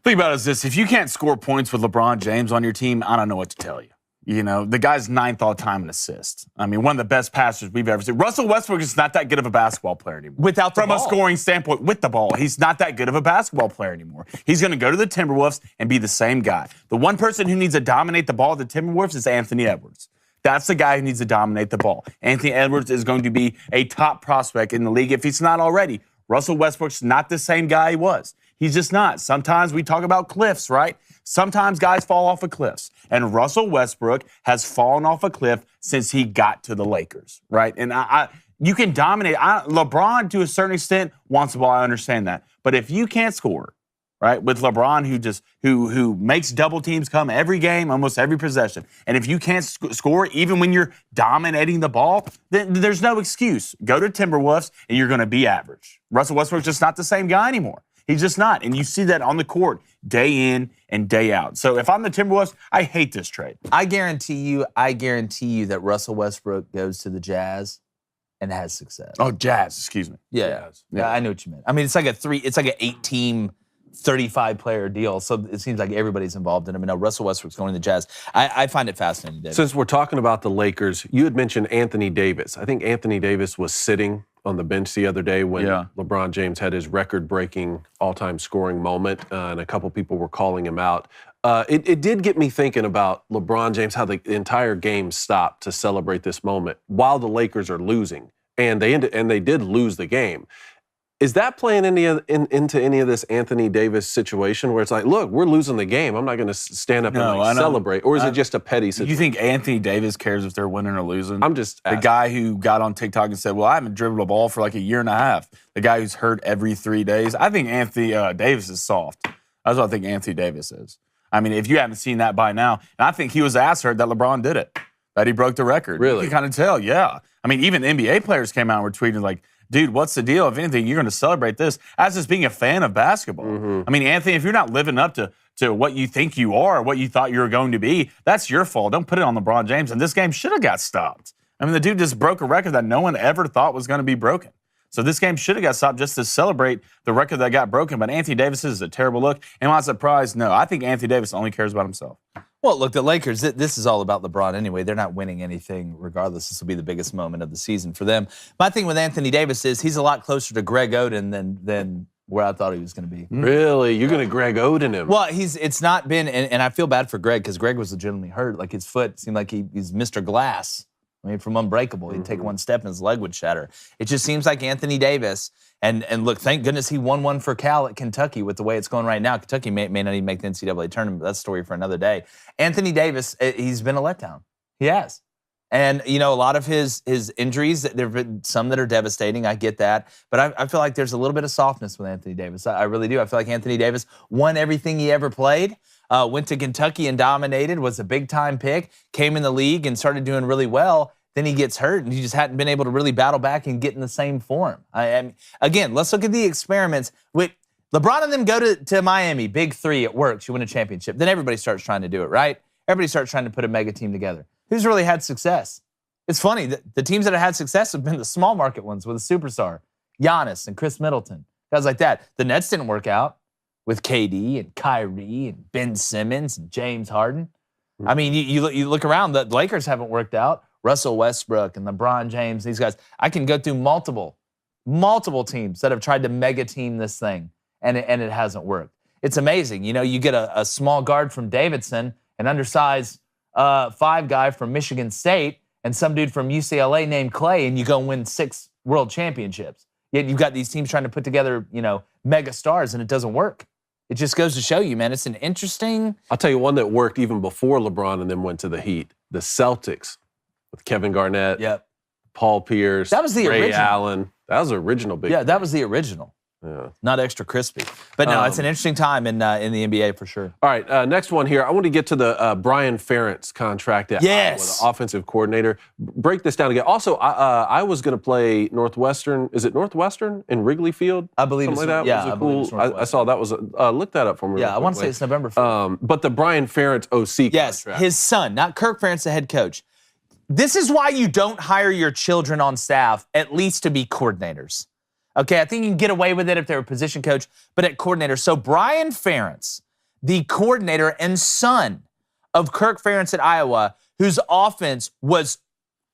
Think about it as this. If you can't score points with LeBron James on your team, I don't know what to tell you. The guy's 9th all-time in assists. I mean, one of the best passers we've ever seen. Russell Westbrook is not that good of a basketball player anymore. From a scoring standpoint, with the ball, he's not that good of a basketball player anymore. He's going to go to the Timberwolves and be the same guy. The one person who needs to dominate the ball at the Timberwolves is Anthony Edwards. That's the guy who needs to dominate the ball. Anthony Edwards is going to be a top prospect in the league if he's not already. Russell Westbrook's not the same guy he was. He's just not. Sometimes we talk about cliffs, right? Sometimes guys fall off of cliffs. And Russell Westbrook has fallen off a cliff since he got to the Lakers, right? And you can dominate. LeBron, to a certain extent, wants the ball. I understand that. But if you can't score, right, with LeBron who makes double teams come every game, almost every possession, and if you can't score even when you're dominating the ball, then there's no excuse. Go to Timberwolves and you're going to be average. Russell Westbrook's just not the same guy anymore. He's just not. And you see that on the court day in and day out. So if I'm the Timberwolves, I hate this trade. I guarantee you that Russell Westbrook goes to the Jazz and has success. Oh, Jazz, excuse me. Yeah, I know what you meant. I mean, it's like an 8-team, 35-player deal, so it seems like everybody's involved in it. I mean, Russell Westbrook's going to the Jazz. I find it fascinating, David. Since we're talking about the Lakers, you had mentioned Anthony Davis. I think Anthony Davis was sitting on the bench the other day when LeBron James had his record-breaking all-time scoring moment, and a couple people were calling him out. It did get me thinking about LeBron James, how the entire game stopped to celebrate this moment while the Lakers are losing, and they did lose the game. Is that playing into any of this Anthony Davis situation where it's like, look, we're losing the game. I'm not going to stand up and celebrate. Or is it just a petty situation? You think Anthony Davis cares if they're winning or losing? I'm just asking. The guy who got on TikTok and said, well, I haven't dribbled a ball for like a year and a half. The guy who's hurt every 3 days. I think Anthony Davis is soft. That's what I think Anthony Davis is. I mean, if you haven't seen that by now, and I think he was ass hurt that LeBron did it, that he broke the record. Really? You can kind of tell, yeah. I mean, even NBA players came out and were tweeting like, dude, what's the deal? If anything, you're going to celebrate this as just being a fan of basketball. Mm-hmm. I mean, Anthony, if you're not living up to what you think you are, what you thought you were going to be, that's your fault. Don't put it on LeBron James. And this game should have got stopped. I mean, the dude just broke a record that no one ever thought was going to be broken. So this game should have got stopped just to celebrate the record that got broken. But Anthony Davis is a terrible look. Am I surprised? No. I think Anthony Davis only cares about himself. Well, look, the Lakers, this is all about LeBron anyway. They're not winning anything regardless. This will be the biggest moment of the season for them. My thing with Anthony Davis is he's a lot closer to Greg Oden than where I thought he was going to be. Really? You're going to Greg Oden him? Well, it's not been, and I feel bad for Greg because Greg was legitimately hurt. Like his foot seemed like he's Mr. Glass. I mean, from Unbreakable. He'd take one step and his leg would shatter. It just seems like Anthony Davis, and look, thank goodness he won one for Cal at Kentucky with the way it's going right now. Kentucky may not even make the NCAA tournament, but that's a story for another day. Anthony Davis, he's been a letdown. He has. And, you know, a lot of his injuries, there have been some that are devastating. I get that. But I feel like there's a little bit of softness with Anthony Davis. I really do. I feel like Anthony Davis won everything he ever played. Went to Kentucky and dominated, was a big-time pick, came in the league and started doing really well. Then he gets hurt, and he just hadn't been able to really battle back and get in the same form. Again, let's look at the experiments. With LeBron and them go to Miami, big three, it works. You win a championship. Then everybody starts trying to do it, right? Everybody starts trying to put a mega team together. Who's really had success? It's funny, the teams that have had success have been the small market ones with a superstar. Giannis and Chris Middleton, guys like that. The Nets didn't work out with KD and Kyrie and Ben Simmons and James Harden. I mean, you look around, the Lakers haven't worked out. Russell Westbrook and LeBron James, these guys. I can go through multiple teams that have tried to mega team this thing, and it hasn't worked. It's amazing. You know, you get a small guard from Davidson, an undersized 5 guy from Michigan State, and some dude from UCLA named Clay, and you go and win 6 world championships. Yet you've got these teams trying to put together, you know, mega stars, and it doesn't work. It just goes to show you, man, it's an interesting... I'll tell you one that worked even before LeBron and then went to the Heat. The Celtics with Kevin Garnett, Paul Pierce, that was the Ray original. Allen. That was the original big that was the original. Yeah. Not extra crispy. But no, it's an interesting time in the NBA for sure. All right, next one here. I want to get to the Brian Ferentz contract at Iowa, the offensive coordinator. Break this down again. Also, I was going to play Northwestern. Is it Northwestern in Wrigley Field? I believe it's like that. Yeah, I believe it's I saw that was look that up for me. Yeah, I want to say it's November 4th. But the Brian Ferentz OC contract. His son, not Kirk Ferentz, the head coach. This is why you don't hire your children on staff, at least to be coordinators. Okay, I think you can get away with it if they're a position coach, but at coordinator. So Brian Ferentz, the coordinator and son of Kirk Ferentz at Iowa, whose offense was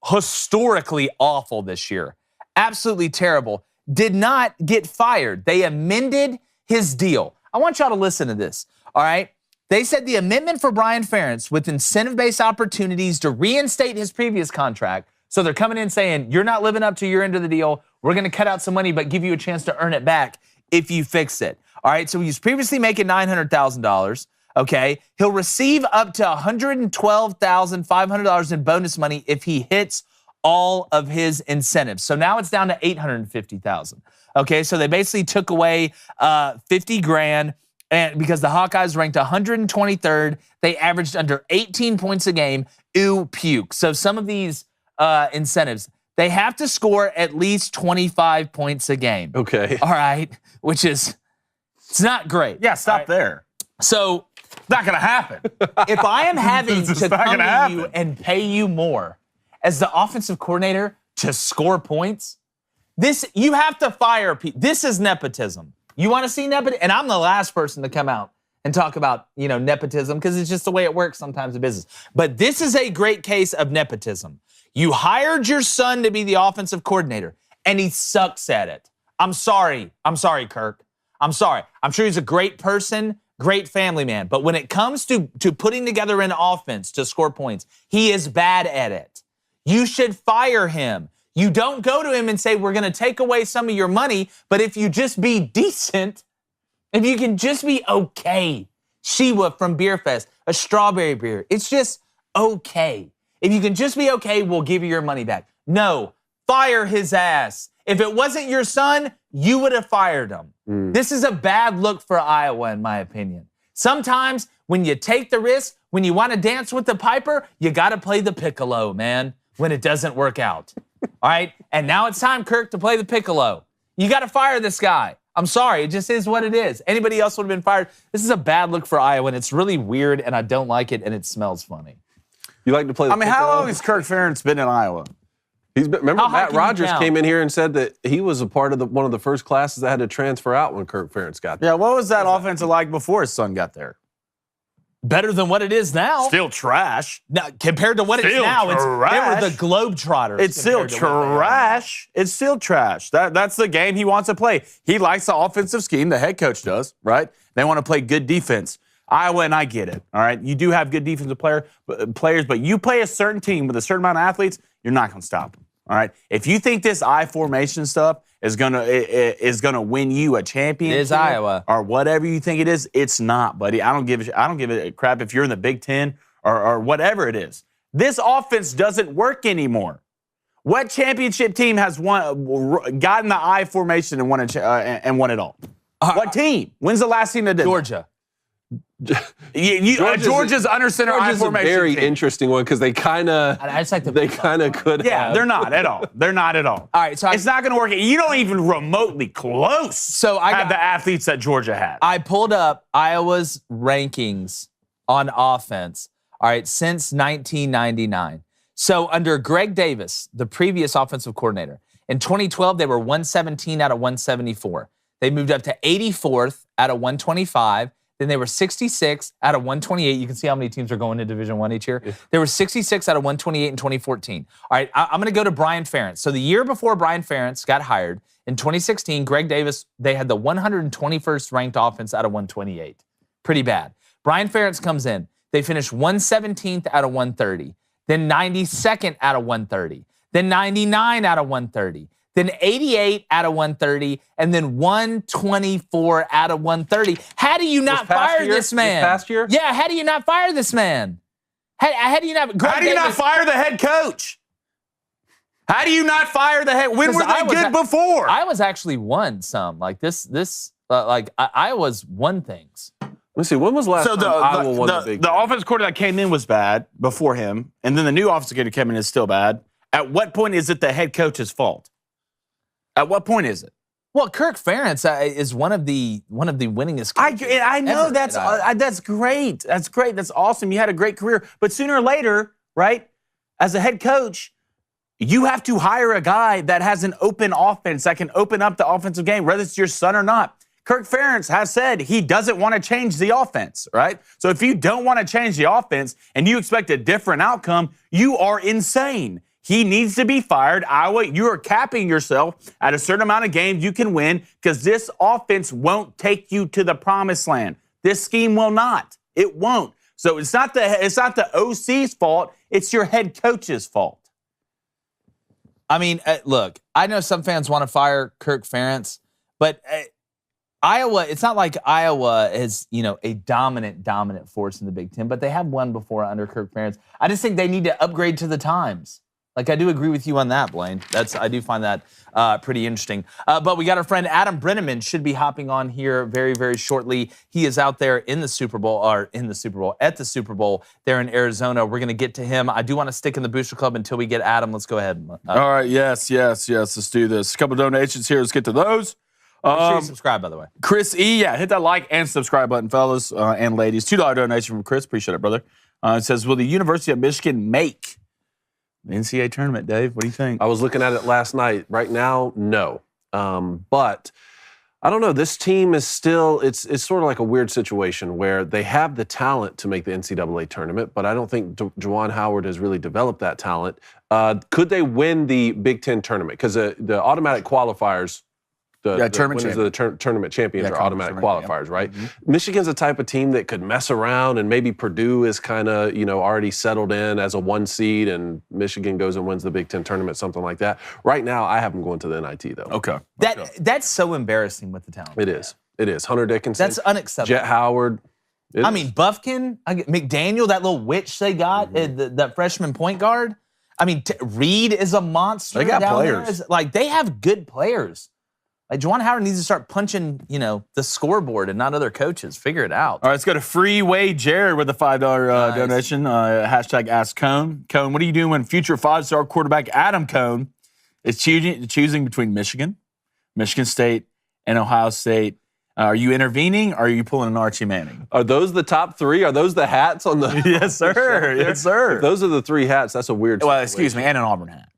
historically awful this year, absolutely terrible, did not get fired. They amended his deal. I want y'all to listen to this, all right? They said the amendment for Brian Ferentz with incentive-based opportunities to reinstate his previous contract. So they're coming in saying, you're not living up to your end of the deal. We're going to cut out some money, but give you a chance to earn it back if you fix it. All right, so he was previously making $900,000, okay? He'll receive up to $112,500 in bonus money if he hits all of his incentives. So now it's down to $850,000, okay? So they basically took away $50,000, and because the Hawkeyes ranked 123rd, they averaged under 18 points a game. Ooh, puke. So some of these incentives, they have to score at least 25 points a game. Okay. All right, which is, it's not great. Yeah, stop there. So, not going to happen. If I am having to come to you and pay you more as the offensive coordinator to score points. You have to fire people. This is nepotism. You want to see nepotism? And I'm the last person to come out and talk about, nepotism, because it's just the way it works sometimes in business. But this is a great case of nepotism. You hired your son to be the offensive coordinator, and he sucks at it. I'm sorry, Kirk. I'm sorry. I'm sure he's a great person, great family man. But when it comes to putting together an offense to score points, he is bad at it. You should fire him. You don't go to him and say, we're going to take away some of your money, but if you just be decent, if you can just be okay, Shewa from Beer Fest, a strawberry beer, it's just okay. If you can just be okay, we'll give you your money back. No, fire his ass. If it wasn't your son, you would have fired him. This is a bad look for Iowa, in my opinion. Sometimes when you take the risk, when you want to dance with the piper, you got to play the piccolo, man, when it doesn't work out. All right? And now it's time, Kirk, to play the piccolo. You got to fire this guy. I'm sorry. It just is what it is. Anybody else would have been fired. This is a bad look for Iowa, and it's really weird, and I don't like it, and it smells funny. You like to play the piccolo? How long has Kirk Ferentz been in Iowa? Remember Matt Rogers came in here and said that he was a part of one of the first classes that had to transfer out when Kirk Ferentz got there. Yeah, what was that offensive like before his son got there? Better than what it is now. Still trash. Now, compared to what it's now, they were the Globetrotters. It's still trash. It's still trash. That's the game he wants to play. He likes the offensive scheme. The head coach does, right? They want to play good defense. Iowa, and I get it, all right? You do have good defensive players, but you play a certain team with a certain amount of athletes, you're not going to stop them, all right? If you think this I formation stuff is gonna win you a championship, it is Iowa, or whatever you think it is, it's not, buddy. I don't give a crap if you're in the Big Ten or whatever it is. This offense doesn't work anymore. What championship team has gotten the I formation and won it all? What team? When's the last team that did? Georgia. Georgia's under center I formation. A very interesting one because they kind of could. Yeah, they're not at all. They're not at all. All right, so it's not going to work. You don't even remotely close. So I have the athletes that Georgia had. I pulled up Iowa's rankings on offense. All right, since 1999. So under Greg Davis, the previous offensive coordinator, in 2012 they were 117 out of 174. They moved up to 84th out of 125. Then they were 66 out of 128. You can see how many teams are going to Division I each year. Yeah. They were 66 out of 128 in 2014. All right, I'm going to go to Brian Ferentz. So the year before Brian Ferentz got hired, in 2016, Greg Davis, they had the 121st ranked offense out of 128. Pretty bad. Brian Ferentz comes in. They finished 117th out of 130. Then 92nd out of 130. Then 99 out of 130. Then 88 out of 130, and then 124 out of 130. How do you not fire this man? This past year? Yeah, how do you not fire this man? How do you not fire the head coach? How do you not fire the head? When were they good before? Iowa's actually won some. Like Iowa's won things. Let's see. When was the last time Iowa won the Big Ten? The offensive coordinator that came in was bad before him, and then the new offensive coordinator came in is still bad. At what point is it the head coach's fault? At what point is it? Well, Kirk Ferentz is one of the winningest coaches. I know that's great. That's great. That's awesome. You had a great career, but sooner or later, right? As a head coach, you have to hire a guy that has an open offense that can open up the offensive game, whether it's your son or not. Kirk Ferentz has said he doesn't want to change the offense, right? So if you don't want to change the offense and you expect a different outcome, you are insane. He needs to be fired. Iowa, you are capping yourself at a certain amount of games you can win because this offense won't take you to the promised land. This scheme will not. It won't. So it's not the OC's fault. It's your head coach's fault. I mean, look, I know some fans want to fire Kirk Ferentz, but Iowa, it's not like Iowa is, a dominant force in the Big Ten, but they have won before under Kirk Ferentz. I just think they need to upgrade to the times. Like, I do agree with you on that, Blaine. I do find that pretty interesting. But we got our friend Adam Breneman should be hopping on here very, very shortly. He is out there at the Super Bowl there in Arizona. We're going to get to him. I do want to stick in the Booster Club until we get Adam. Let's go ahead. All right, yes. Let's do this. A couple donations here. Let's get to those. Make sure you subscribe, by the way. Chris E., hit that like and subscribe button, fellas and ladies. $2 donation from Chris. Appreciate it, brother. It says, will the University of Michigan make NCAA tournament, Dave. What do you think? I was looking at it last night. Right now, no. But I don't know. This team is still, it's sort of like a weird situation where they have the talent to make the NCAA tournament, but I don't think Juwan Howard has really developed that talent. Could they win the Big Ten tournament? Because the automatic qualifiers, tournament winners of the tournament champions are automatic qualifiers, right? Mm-hmm. Michigan's the type of team that could mess around, and maybe Purdue is kind of, already settled in as a 1 seed, and Michigan goes and wins the Big Ten tournament, something like that. Right now, I have them going to the NIT, though. Okay. That's so embarrassing with the talent. It is. It is. Hunter Dickinson. That's unacceptable. Jet Howard. Buffkin, McDaniel, that little witch they got, that freshman point guard. Reid is a monster. They got players. They have good players. Juwan Howard needs to start punching, the scoreboard and not other coaches. Figure it out. All right, let's go to Freeway Jared with a $5 donation. Hashtag Ask Cone. Cone, what are you doing when future 5-star quarterback Adam Cone is choosing between Michigan State, and Ohio State? Are you intervening, or are you pulling an Archie Manning? Are those the top 3? Are those the hats on the? Yes, sir. Yes, sir. If those are the 3 hats. That's a weird. Well, excuse me, and an Auburn hat.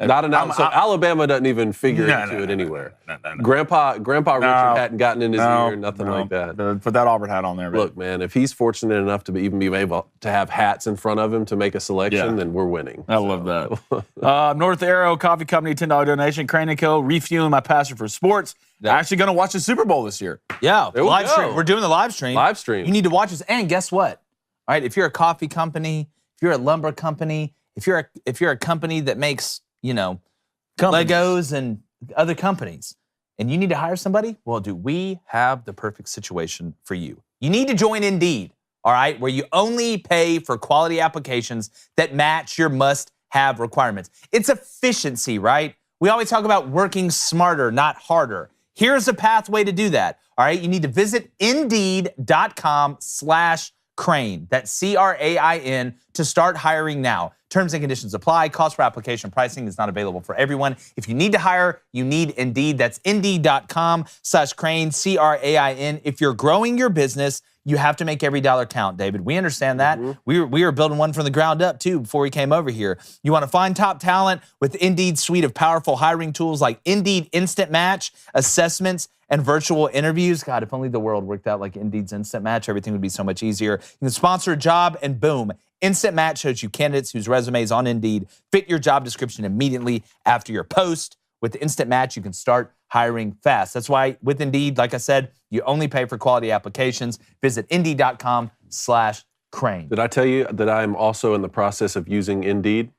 Not enough. So Alabama doesn't even figure into it anywhere. No. Grandpa Richard hadn't gotten in his ear, nothing like that. Put that Auburn hat on there. Look, man, if he's fortunate enough to even be able to have hats in front of him to make a selection, then we're winning. I love that. North Arrow Coffee Company, $10 donation. Crane & Co. Refueling my passion for sports. Actually going to watch the Super Bowl this year. Yeah, live stream. We're doing the live stream. Live stream. You need to watch us. And guess what? All right, if you're a coffee company, if you're a lumber company, if you're a company that makes Legos and other companies, and you need to hire somebody, well, do we have the perfect situation for you? You need to join Indeed, all right, where you only pay for quality applications that match your must-have requirements. It's efficiency, right? We always talk about working smarter, not harder. Here's a pathway to do that, all right? You need to visit Indeed.com/Crane. That's CRAIN to start hiring now. Terms and conditions apply. Cost per application pricing is not available for everyone. If you need to hire, you need Indeed. That's Indeed.com/Crane, CRAIN. If you're growing your business, you have to make every dollar count, David. We understand that. We were building one from the ground up, too, before we came over here. You want to find top talent with Indeed's suite of powerful hiring tools like Indeed Instant Match, assessments, and virtual interviews. God, if only the world worked out like Indeed's Instant Match, everything would be so much easier. You can sponsor a job, and boom, Instant Match shows you candidates whose resumes on Indeed fit your job description immediately after your post. With Instant Match, you can start hiring fast. That's why with Indeed, like I said, you only pay for quality applications. Visit Indeed.com/Crane. Did I tell you that I'm also in the process of using Indeed?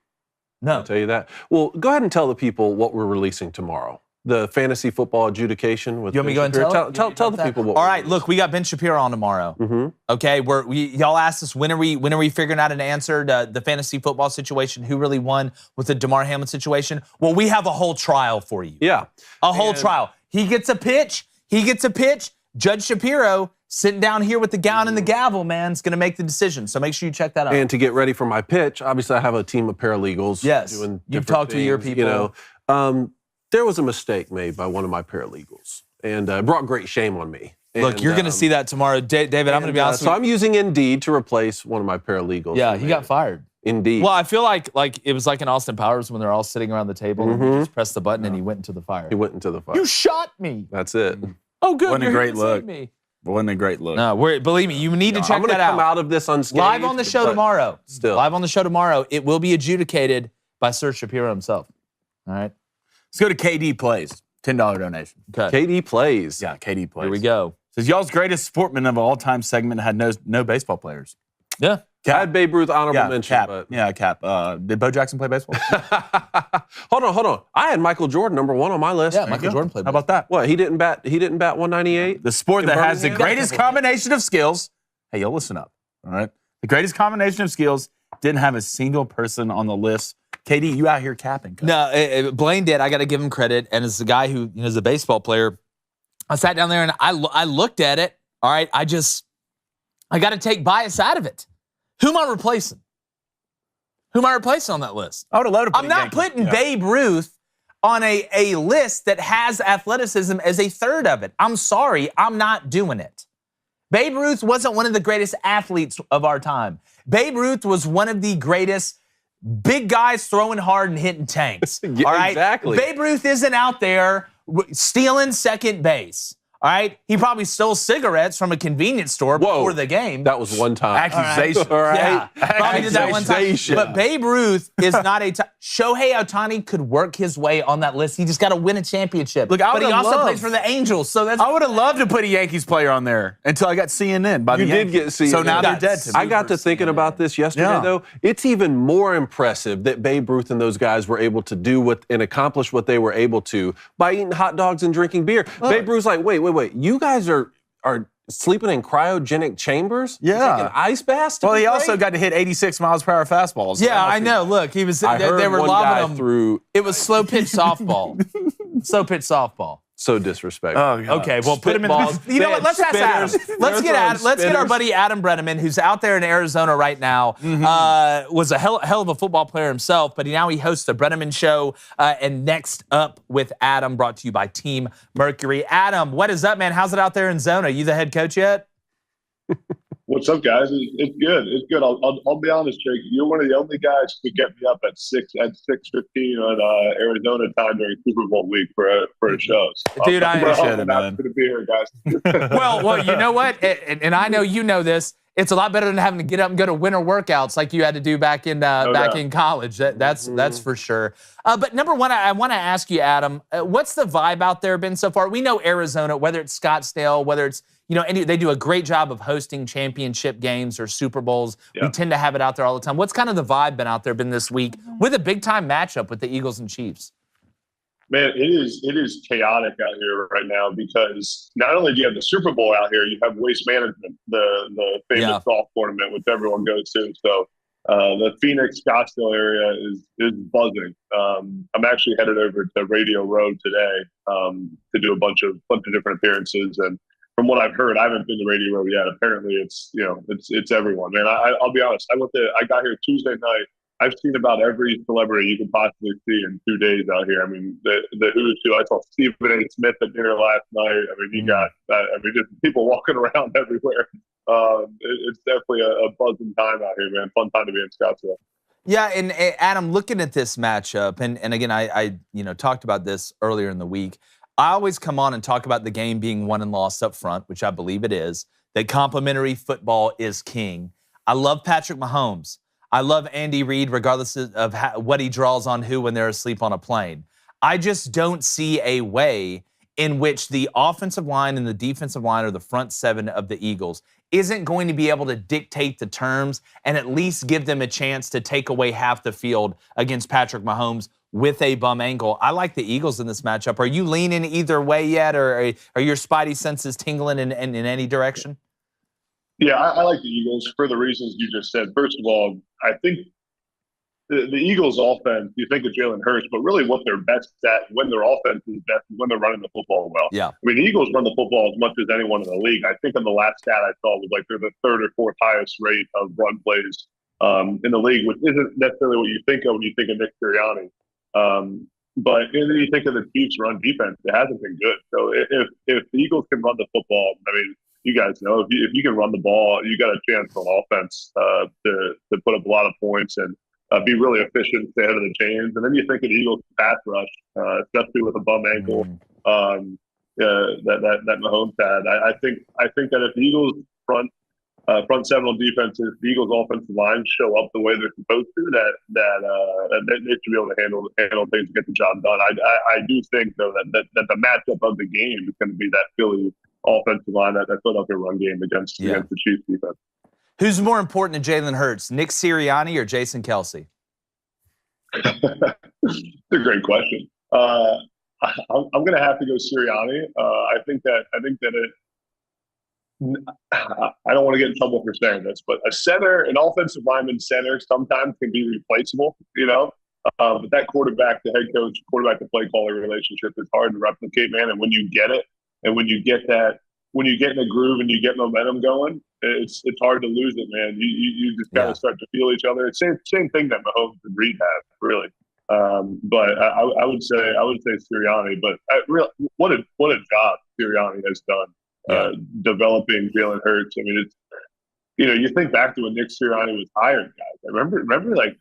No. Did I tell you that? Well, go ahead and tell the people what we're releasing tomorrow. The fantasy football adjudication with you want me to go and tell the people what. All right, look, we got Ben Shapiro on tomorrow. Okay, y'all asked us when are we figuring out an answer to the fantasy football situation? Who really won with the DeMar Hamlin situation? Well, we have a whole trial for you. Yeah, a whole trial. He gets a pitch. Judge Shapiro sitting down here with the gown and the gavel, man, is going to make the decision. So make sure you check that out. And to get ready for my pitch, obviously I have a team of paralegals. Yes, doing you've talked to your people. There was a mistake made by one of my paralegals, and it brought great shame on me. Look, you're going to see that tomorrow. David, I'm going to be honest with you. So I'm using Indeed to replace one of my paralegals. Yeah, he got fired. Indeed. Well, I feel like it was like in Austin Powers when they're all sitting around the table and he just pressed the button and he went into the fire. He went into the fire. You shot me. That's it. Oh, good. Wasn't a great look. Wasn't a great look. No, believe me, you need to check that out. I'm going to come out of this unscathed. Live on the show tomorrow. Still. Live on the show tomorrow. It will be adjudicated by Sir Shapiro himself. All right? Let's go to KD Plays. $10 donation. Okay. KD Plays. Yeah, KD Plays. Here we go. Says, y'all's greatest sportman of all time segment had no baseball players. Yeah. I had Babe Ruth honorable mention. Cap. But... Yeah, Cap. Did Bo Jackson play baseball? Hold on. I had Michael Jordan #1 on my list. Yeah, Michael Jordan played baseball. How about that? What, he didn't bat 198? The sport that has the greatest combination of skills. Hey, y'all listen up. All right? The greatest combination of skills didn't have a single person on the list. KD, you out here capping. No, Blaine did. I got to give him credit. And as the guy who is a baseball player, I sat down there and I looked at it. All right, I got to take bias out of it. Who am I replacing? On that list? I would have loved to put I'm not putting Babe Ruth on a list that has athleticism as a third of it. I'm sorry, I'm not doing it. Babe Ruth wasn't one of the greatest athletes of our time. Babe Ruth was one of the greatest big guys throwing hard and hitting tanks. Yeah, all right? exactly. Babe Ruth isn't out there stealing second base. All right, he probably stole cigarettes from a convenience store before the game. That was one time. Accusation. All right. Yeah, probably did that one time. Accusation. But Babe Ruth is not Shohei Ohtani could work his way on that list. He just got to win a championship. Look, but he also plays for the Angels, so that's. I would have loved to put a Yankees player on there until I got CNN by the You did Yankees. get CNN. So now they're dead to me. I got to thinking about this yesterday, though. It's even more impressive that Babe Ruth and those guys were able to do and accomplish what they were able to by eating hot dogs and drinking beer. Babe Ruth's like, wait. You guys are sleeping in cryogenic chambers? Yeah. Taking ice baths? Well, he also got to hit 86 miles per hour fastballs. Yeah, I know. Look, he was. I heard they were one lobbing guy him through. It was slow pitch softball. Slow pitch softball. So disrespectful. Oh, God. Okay, well, put him in. You know what? Let's ask Adam. Let's get our buddy Adam Breneman, who's out there in Arizona right now. Was a hell of a football player himself, but now he hosts the Breneman Show. And next up with Adam, brought to you by Team Mercury. Adam, what is up, man? How's it out there in Zona? You the head coach yet? What's up, guys? It's good. It's good. I'll be honest, Jake. You're one of the only guys who get me up at 6:15 on Arizona time during Super Bowl week for a show. So Dude, I appreciate it, man. Happy to be here, guys. Well, you know what? And I know you know this. It's a lot better than having to get up and go to winter workouts like you had to do back in college. That's for sure. But number one, I want to ask you, Adam, what's the vibe out there been so far? We know Arizona, whether it's Scottsdale, whether it's they do a great job of hosting championship games or Super Bowls. Yeah. We tend to have it out there all the time. What's kind of the vibe been out there this week with a big time matchup with the Eagles and Chiefs? Man, it is chaotic out here right now because not only do you have the Super Bowl out here, you have Waste Management, the famous golf tournament which everyone goes to. So the Phoenix Scottsdale area is buzzing. I'm actually headed over to Radio Row today to do a bunch of different appearances, and from what I've heard, I haven't been to Radio Row yet. Apparently, it's everyone. Man, I'll be honest. I got here Tuesday night. I've seen about every celebrity you could possibly see in 2 days out here. I mean, the who's who. I saw Stephen A. Smith at dinner last night. I mean, you got just people walking around everywhere. It's definitely a buzzing time out here, man. Fun time to be in Scottsdale. Yeah, and Adam, looking at this matchup, and again, I talked about this earlier in the week. I always come on and talk about the game being won and lost up front, which I believe it is, that complimentary football is king. I love Patrick Mahomes. I love Andy Reid, regardless of what he draws on who when they're asleep on a plane. I just don't see a way in which the offensive line and the defensive line or the front seven of the Eagles isn't going to be able to dictate the terms and at least give them a chance to take away half the field against Patrick Mahomes with a bum ankle. I like the Eagles in this matchup. Are you leaning either way yet, or are your spidey senses tingling in any direction? Yeah, I like the Eagles for the reasons you just said. First of all, I think the Eagles' offense, you think of Jalen Hurts, but really what they're best at when their offense is best is when they're running the football well. Yeah. I mean, the Eagles run the football as much as anyone in the league. I think on the last stat I saw was like they're the third or fourth highest rate of run plays in the league, which isn't necessarily what you think of when you think of Nick Sirianni. But then you think of the Chiefs' run defense, it hasn't been good. So if the Eagles can run the football, I mean, you guys know if you can run the ball, you got a chance on offense to put up a lot of points and be really efficient, stay ahead of the chains. And then you think of the Eagles' pass rush, especially with a bum ankle that Mahomes had. I think that if the Eagles front seven on defense, if the Eagles' offensive line show up the way they're supposed to, that they should be able to handle things and get the job done. I do think though that the matchup of the game is going to be that Philly offensive line, that Philadelphia run game against the Chiefs defense. Who's more important than Jalen Hurts, Nick Sirianni or Jason Kelce? It's a great question. I'm going to have to go Sirianni. I think that I don't want to get in trouble for saying this, but an offensive lineman center sometimes can be replaceable, but that quarterback to head coach, quarterback to play caller relationship is hard to replicate, man. And when you get it, and when you get in a groove and you get momentum going, it's hard to lose it, man. You just kind of start to feel each other. It's same thing that Mahomes and Reid have, really. But I would say Sirianni. But what a job Sirianni has done developing Jalen Hurts. I mean, it's you think back to when Nick Sirianni was hired, guys. I remember like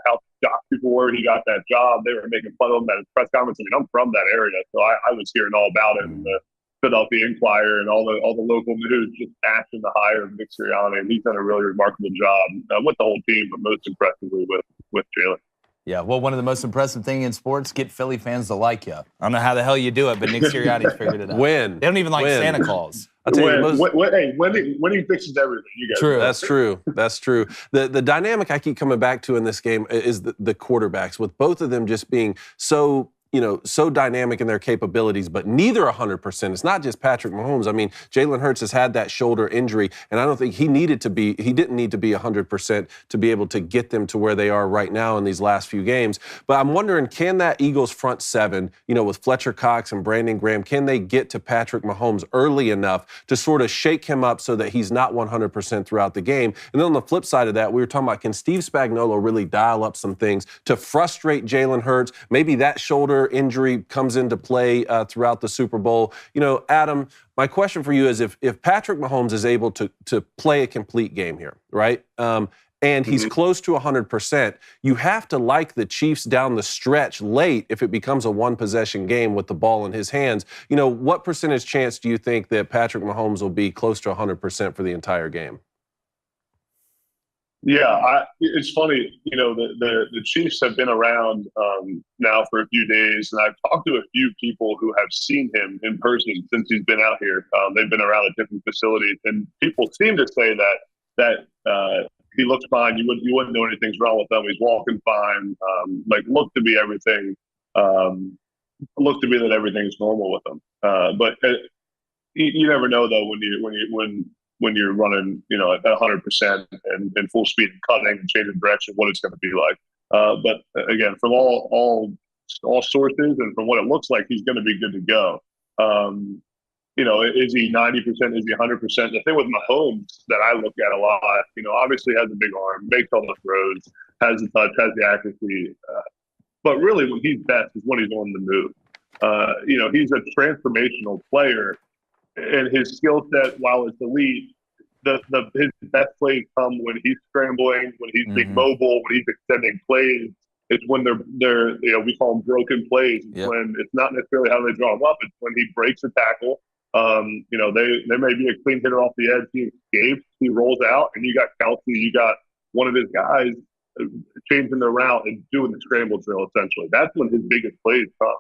how shocked people were he got that job. They were making fun of him at his press conference. I mean, I'm from that area, so I was hearing all about it in the Philadelphia Inquirer and all the local news just ashing the hire of Nick Sirianni. And he's done a really remarkable job with the whole team, but most impressively with Jalen. Yeah, well, one of the most impressive things in sports, get Philly fans to like you. I don't know how the hell you do it, but Nick Sirianni's figured it out. Win. They don't even like Santa Claus. I'll tell you, when he fixes everything, you guys. True. That's true. That's true. The dynamic I keep coming back to in this game is the quarterbacks, with both of them just being so dynamic in their capabilities, but neither 100%. It's not just Patrick Mahomes. I mean, Jalen Hurts has had that shoulder injury, and I don't think he didn't need to be 100% to be able to get them to where they are right now in these last few games. But I'm wondering, can that Eagles front seven, with Fletcher Cox and Brandon Graham, can they get to Patrick Mahomes early enough to sort of shake him up so that he's not 100% throughout the game? And then on the flip side of that, we were talking about, can Steve Spagnuolo really dial up some things to frustrate Jalen Hurts? Maybe that shoulder injury comes into play throughout the Super Bowl. Adam, my question for you is, if Patrick Mahomes is able to play a complete game here, right, and he's close to 100%, you have to like the Chiefs down the stretch late if it becomes a one-possession game with the ball in his hands. What percentage chance do you think that Patrick Mahomes will be close to 100% for the entire game? Yeah, it's funny. The Chiefs have been around now for a few days, and I've talked to a few people who have seen him in person since he's been out here. They've been around at different facilities, and people seem to say that he looks fine. You wouldn't know anything's wrong with him. He's walking fine. Look to be everything. Look to be that everything's normal with him. But you never know though when you're running, at 100% and full speed and cutting and changing direction, what it's going to be like. But again, from all sources and from what it looks like, he's going to be good to go. Is he 90%? Is he 100%? The thing with Mahomes that I look at a lot, obviously has a big arm, makes all the throws, has the touch, has the accuracy. But really, when he's best is when he's on the move. He's a transformational player. And his skill set, while it's elite, his best plays come when he's scrambling, when he's being mobile, when he's extending plays. It's when they're we call them broken plays. It's when it's not necessarily how they draw them up. It's when he breaks a tackle. They may be a clean hitter off the edge. He escapes, he rolls out, and you got Kelsey, you got one of his guys changing their route and doing the scramble drill. Essentially, that's when his biggest plays come.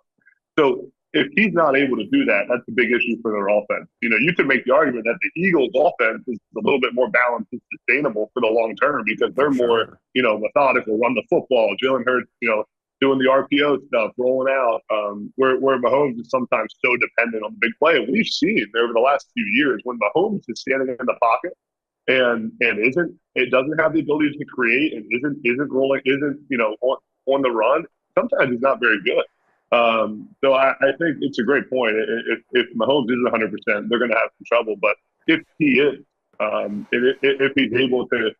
So if he's not able to do that, that's a big issue for their offense. You could make the argument that the Eagles' offense is a little bit more balanced and sustainable for the long term because they're more, methodical, run the football. Jalen Hurts, doing the RPO stuff, rolling out, where Mahomes is sometimes so dependent on the big play. And we've seen over the last few years when Mahomes is standing in the pocket and doesn't have the ability to create and isn't rolling, on the run, sometimes he's not very good. So I think it's a great point. If Mahomes isn't 100%, they're going to have some trouble. But if he is, if he's able to,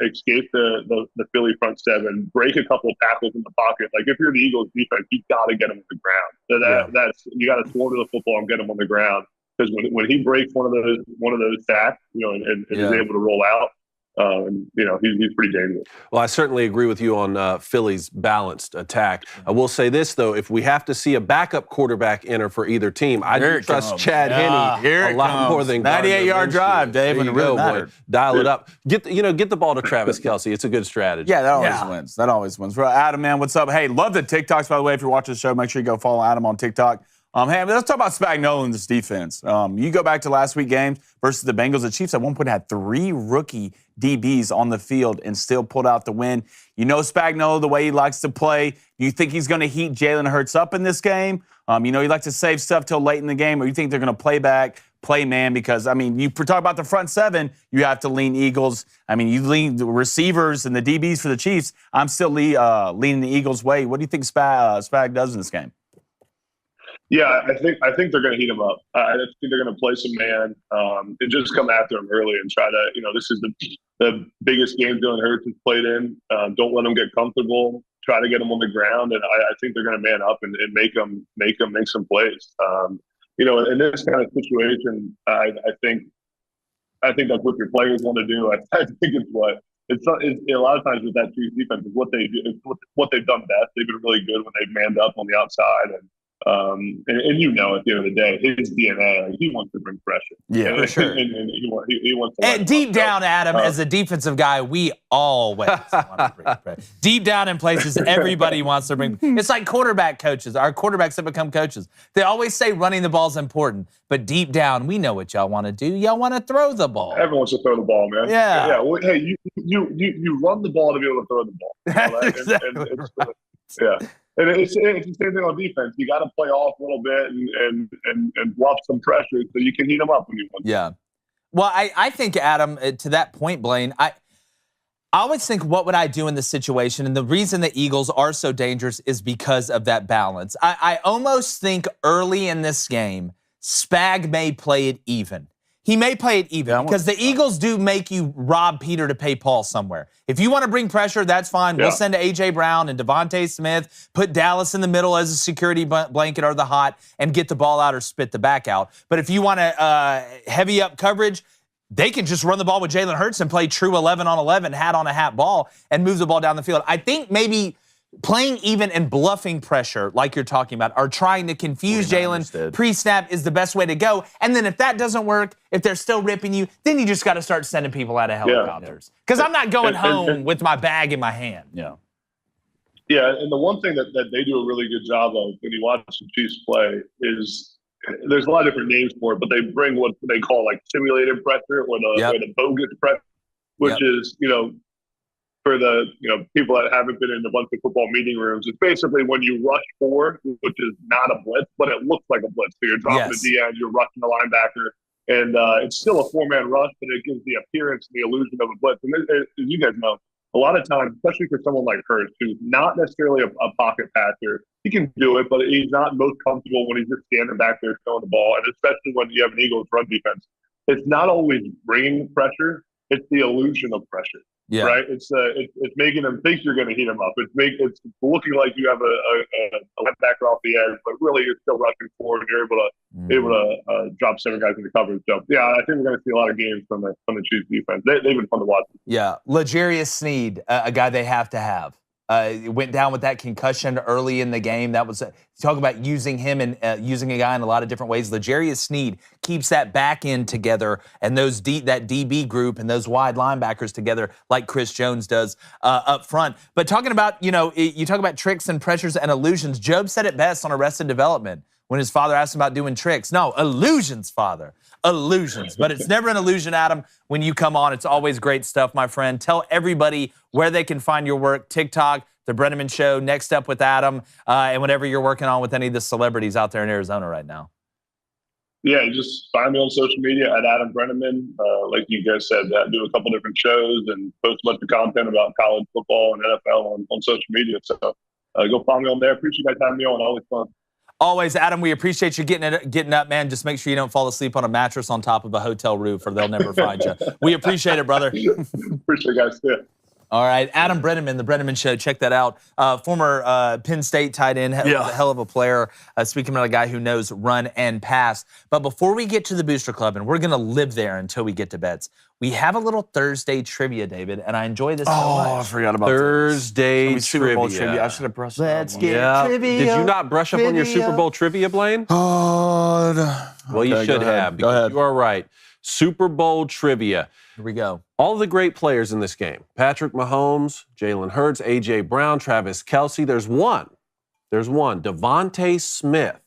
escape the Philly front seven, break a couple tackles in the pocket. Like if you're the Eagles defense, you got to get him on the ground. That's you got to throw to the football and get him on the ground because when he breaks one of those sacks, and is able to roll out. He's pretty dangerous. Well, I certainly agree with you on Philly's balanced attack. I will say this, though. If we have to see a backup quarterback enter for either team, I do trust Chad Henne a lot more than 98-yard drive, Dave, and it really mattered. Dial it up. Get the ball to Travis Kelce. It's a good strategy. Yeah, that always wins. Well, Adam, man, what's up? Hey, love the TikToks, by the way. If you're watching the show, make sure you go follow Adam on TikTok. Hey, let's talk about Spagnuolo and this defense. You go back to last week's games versus the Bengals. The Chiefs at one point had 3 rookie DBs on the field and still pulled out the win. Spagnuolo, the way he likes to play. Do you think he's going to heat Jalen Hurts up in this game? He likes to save stuff till late in the game, or you think they're going to play man? Because, you talk about the front seven, you have to lean Eagles. You lean the receivers and the DBs for the Chiefs. I'm still leaning the Eagles' way. What do you think Spag does in this game? Yeah, I think they're going to heat him up. I think they're going to play some man and just come after him early and try to, this is the biggest game Jalen Hurts has played in. Don't let him get comfortable. Try to get him on the ground, and I think they're going to man up and make some plays. In this kind of situation, I think that's what your players want to do. I think it's what it's a lot of times with that Chiefs defense is what they do. It's what they've done best. They've been really good when they've manned up on the outside, and you know, at the end of the day, his DNA, like, he wants to bring pressure. Yeah, for sure. And he wants to. And deep down, Adam, as a defensive guy, we always want to bring pressure. Deep down in places, everybody wants to bring. It's like quarterback coaches. Our quarterbacks that become coaches. They always say running the ball is important, but deep down, we know what y'all want to do. Y'all want to throw the ball. Everyone wants to throw the ball, man. Yeah. Yeah. Well, hey, you run the ball to be able to throw the ball. You know, right? Exactly right. Yeah. And it's the same thing on defense. You got to play off a little bit and bluff some pressure so you can heat them up when you want. Yeah. Well, I think, Adam, to that point, Blaine, I always think, what would I do in this situation? And the reason the Eagles are so dangerous is because of that balance. I almost think early in this game, Spag may play it even. He may play it even because the Eagles do make you rob Peter to pay Paul somewhere. If you want to bring pressure, that's fine. Yeah. We'll send to A.J. Brown and Devontae Smith, put Dallas in the middle as a security blanket or the hot, and get the ball out or spit the back out. But if you want to heavy up coverage, they can just run the ball with Jalen Hurts and play true 11 on 11, hat on a hat ball, and move the ball down the field. I think maybe playing even and bluffing pressure, like you're talking about, or trying to confuse Jalen pre-snap is the best way to go. And then if that doesn't work, if they're still ripping you, then you just got to start sending people out of helicopters. Because I'm not going home with my bag in my hand. Yeah. Yeah, and the one thing that they do a really good job of when you watch the Chiefs play is there's a lot of different names for it, but they bring what they call like simulated pressure or the bogus pressure, which is, you know, for the people that haven't been in a bunch of football meeting rooms, it's basically when you rush forward, which is not a blitz, but it looks like a blitz. So you're dropping the D end, you're rushing the linebacker, and it's still a four-man rush, but it gives the appearance and the illusion of a blitz. And as you guys know, a lot of times, especially for someone like Hurts, who's not necessarily a pocket passer, he can do it, but he's not most comfortable when he's just standing back there throwing the ball, and especially when you have an Eagles run defense. It's not always bringing pressure, it's the illusion of pressure. Yeah. Right. It's making them think you're going to heat them up. It's looking like you have a linebacker off the edge, but really you're still rushing forward. And you're able to drop 7 guys into coverage. So yeah, I think we're going to see a lot of games from the Chiefs defense. They've been fun to watch. Yeah, L'Jarius Sneed, a guy they have to have. Went down with that concussion early in the game. That was talk about using him and using a guy in a lot of different ways. L'Jarius Sneed keeps that back end together and that DB group and those wide linebackers together like Chris Jones does up front. But talking about, you talk about tricks and pressures and illusions. Job said it best on Arrested Development when his father asked him about doing tricks. No, illusions, father. Illusions. But it's never an illusion, Adam. When you come on, it's always great stuff, my friend. Tell everybody where they can find your work. TikTok, The Breneman Show, Next Up with Adam, and whatever you're working on with any of the celebrities out there in Arizona right now. Yeah, just find me on social media at Adam Breneman. Like you guys said, I do a couple different shows and post a bunch of content about college football and NFL on social media. So go follow me on there. Appreciate you guys having me on. Always fun. Always, Adam, we appreciate you getting up, man. Just make sure you don't fall asleep on a mattress on top of a hotel roof or they'll never find you. We appreciate it, brother. Appreciate it, guys. Yeah. All right, Adam Breneman, The Breneman Show. Check that out. Former Penn State tight end, hell of a player. Speaking about a guy who knows run and pass. But before we get to the Booster Club, and we're going to live there until we get to bets, we have a little Thursday trivia, David, and I enjoy this so much. Oh, I forgot about Thursday Super Bowl trivia. I should have brushed Let's get trivia. Did you not brush up on your Super Bowl trivia, Blaine? Oh, well, you should have. Go ahead. You are right. Super Bowl trivia. Here we go. All the great players in this game. Patrick Mahomes, Jalen Hurts, A.J. Brown, Travis Kelce. There's one, Devontae Smith,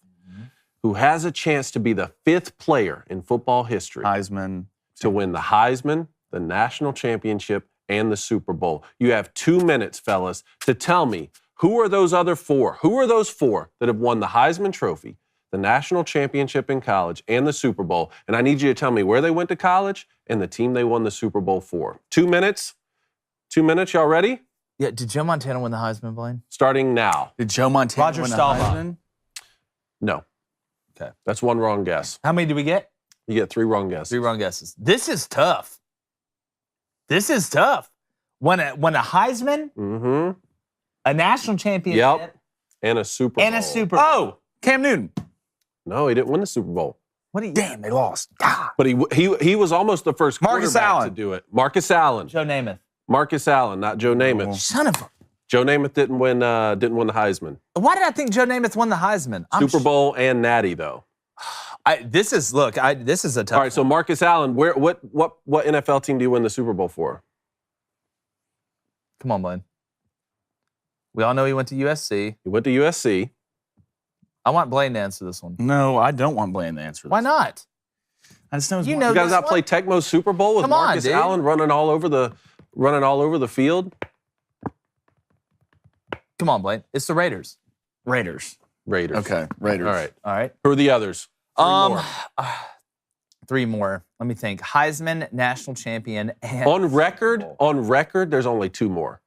who has a chance to be the 5th player in football history Heisman to win the Heisman, the national championship, and the Super Bowl. You have 2 minutes, fellas, to tell me who are those other 4? Who are those 4 that have won the Heisman Trophy, the national championship in college, and the Super Bowl? And I need you to tell me where they went to college and the team they won the Super Bowl for. 2 minutes. 2 minutes, y'all ready? Yeah, did Joe Montana win the Heisman, Blaine? Starting now. Did Joe Montana Roger win the Staubach. Heisman? No. Okay. That's one wrong guess. How many did we get? You get 3 wrong guesses. 3 wrong guesses. This is tough. When a Heisman, a national championship, and a Super Bowl. And a Super Bowl. Oh, Cam Newton. No, he didn't win the Super Bowl. Damn, they lost. God. But he was almost the first Marcus quarterback Allen. to do it. Marcus Allen. Joe Namath. Marcus Allen, not Joe Namath. Son of a. Joe Namath didn't win the Heisman. Why did I think Joe Namath won the Heisman? Super Bowl and Natty though. This is a tough. All right, so Marcus Allen, what NFL team do you win the Super Bowl for? Come on, Blaine. We all know he went to USC. He went to USC. I want Blaine to answer this one. No, I don't want Blaine to answer this. Why not? I just know You know You guys this not one? play Tecmo's Super Bowl with Come on, Marcus dude. Allen running all over the field? Come on, Blaine. It's the Raiders. Raiders. Raiders. Okay, Raiders. All right. All right. Who are the others? Three more. Let me think. Heisman, national champion, and On record, there's only 2 more,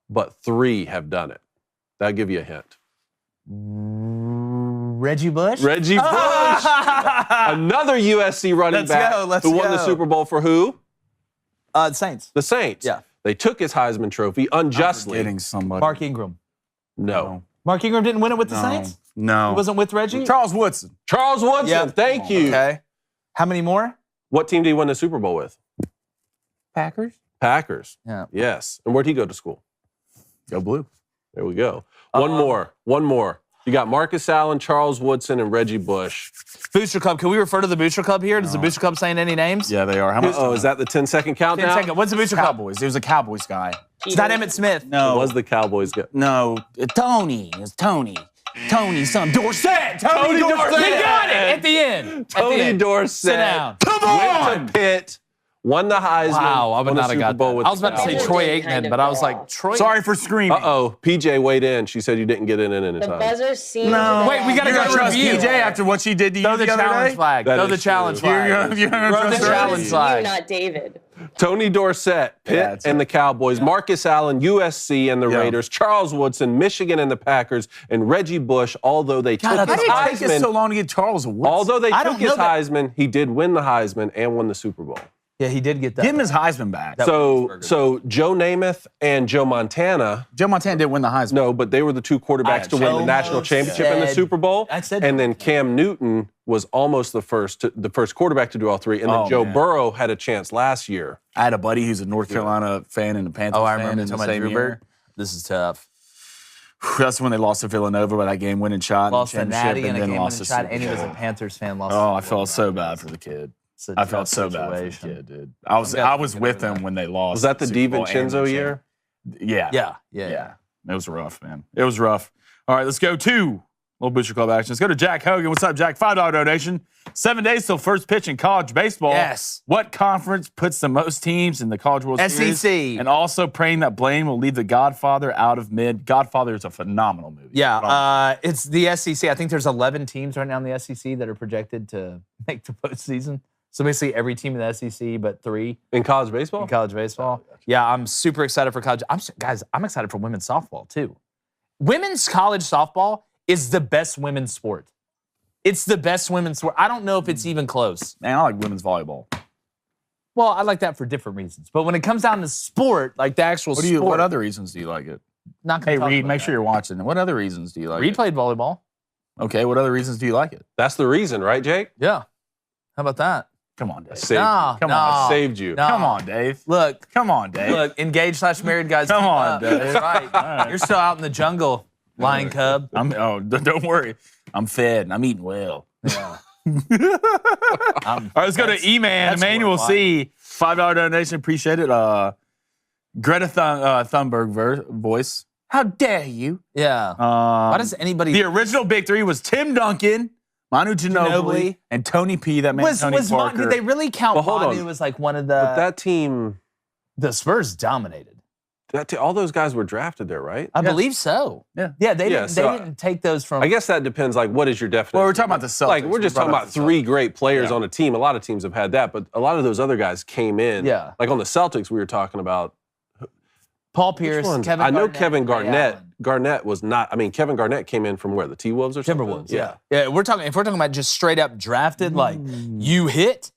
but 3 have done it. That'll give you a hint. Reggie Bush. Reggie Bush, another USC running back Let's who won the go. Super Bowl for who? The Saints. The Saints. Yeah. They took his Heisman Trophy unjustly. Getting somebody. Mark Ingram. No. Mark Ingram didn't win it with the No. Saints? No. He wasn't with Reggie? Charles Woodson. Charles Woodson. Yeah. Thank you. Okay. How many more? What team did he win the Super Bowl with? Packers. Packers. Yeah. Yes. And where'd he go to school? Go Blue. There we go. One more. You got Marcus Allen, Charles Woodson, and Reggie Bush. Booster Club. Can we refer to the Booster Club here? Does the Booster Club saying any names? Yeah, they are. How much? Oh, is that the 10-second countdown? 10 seconds. What's the Booster Club? Cowboys. There's a Cowboys guy. It's not Emmitt Smith. It No. was the Cowboys. No. Tony. It's Tony. Tony's son. Dorsett. Tony Dorsett. We got it at the end. Tony Dorsett. Sit down. Come Went to Pitt, won the Heisman. Wow, I would won the not have Super got Bowl that. with I was about to the say Cowboys. Troy Kind Aikman, of but I was bad. like, Troy. Sorry for screaming. Uh-oh, PJ weighed in. She said you didn't get in The time. buzzer seems. No. Wait, we gotta You're go gonna trust review. PJ after what she did to you Throw the other challenge day? flag. That Throw the is challenge true. flag. You're gonna Throw the trust her? challenge flag. Not David. Tony Dorsett, Pitt Yeah, it's and the Cowboys, Marcus Allen, USC and the Yeah. Raiders, Charles Woodson, Michigan and the Packers, and Reggie Bush, although they took How his did it take us Heisman, so long to get Charles Woodson? although they I took don't his know that- Heisman, he did win the Heisman and won the Super Bowl. Yeah, he did get that. Give him his Heisman back. So Joe Namath and Joe Montana, Joe Montana didn't win the Heisman. no, but they were the 2 quarterbacks to win the national championship in the said- Super Bowl. I said- and then Cam Newton was almost the first quarterback to do all 3. And then Oh, Joe man. Burrow had a chance last year. I had a buddy who's a North Carolina fan and a Panthers Oh, I fan remember in the talking about same Drew year. Bird. This is tough. That's when they lost to Villanova by that game-winning shot. Lost in the the championship, Natty in a then game lost winning the shot, Super and he was a Bowl. Panthers fan. Lost Oh, the I Super felt Bowl. so bad for the kid. It's a I tough felt so bad for the situation. kid, dude. I was with him when they lost. Was that the Super Bowl and DiVincenzo the year? Yeah. Yeah. It was rough, man. It was rough. All right, let's go to little Butcher Club action. Let's go to Jack Hogan. What's up, Jack? $5 donation. 7 days till first pitch in college baseball. Yes. What conference puts the most teams in the College World Series? SEC. And also praying that Blaine will leave The Godfather out of mid. Godfather is a phenomenal movie. Yeah, it's the SEC. I think there's 11 teams right now in the SEC that are projected to make the postseason. So basically every team in the SEC but 3 In college baseball? in college baseball. Yeah, I'm super excited for college. I'm excited for women's softball too. Women's college softball is the best women's sport. It's the best women's sport. I don't know if it's even close. Man, I like women's volleyball. Well, I like that for different reasons. But when it comes down to sport, like the actual sport, What other reasons do you like it? not gonna Hey, talk Reid, about make that. sure you're watching. What other reasons do you like Reid it? played volleyball. Okay, what other reasons do you like it? That's the reason, right, Jake? Yeah. How about that? Come on, Dave. Saved No, you. Come on, no, I saved you. no. Come on, Dave. Look, Come on, Dave. look, engaged/married guys. Come keep on, up. Dave. That's right. right. You're still out in the jungle, lion cub. Don't worry. I'm fed and I'm eating well. Yeah. All right, let's go to E-Man. that's Emmanuel horrifying. C. $5 donation. Appreciate it. Greta Thunberg voice. How dare you? Yeah. Why does anybody The original big 3 was Tim Duncan, Manu Ginobili, Ginobili. and Tony P. That man was Tony Mon- Parker. did they really count Well, hold Manu on. as like one of But the that team, the Spurs dominated? all those guys were drafted there, right? I believe so. Yeah. Yeah, they Yeah, didn't so they didn't take those from I guess that depends, like, what is your definition? Well, we're talking about the Celtics. Like, we're just We talking brought about up the 3 great players Yeah. on a team. A lot of teams have had that, but a lot of those other guys came in. Yeah. Like on the Celtics, we were talking about. Paul Which Pierce, ones? Kevin I know Garnett, Kevin Ray Garnett. Allen. Garnett was not. I mean, Kevin Garnett came in from where? The T-Wolves or something? Timberwolves, yeah. Yeah, if we're talking about just straight up drafted, like Mm. you hit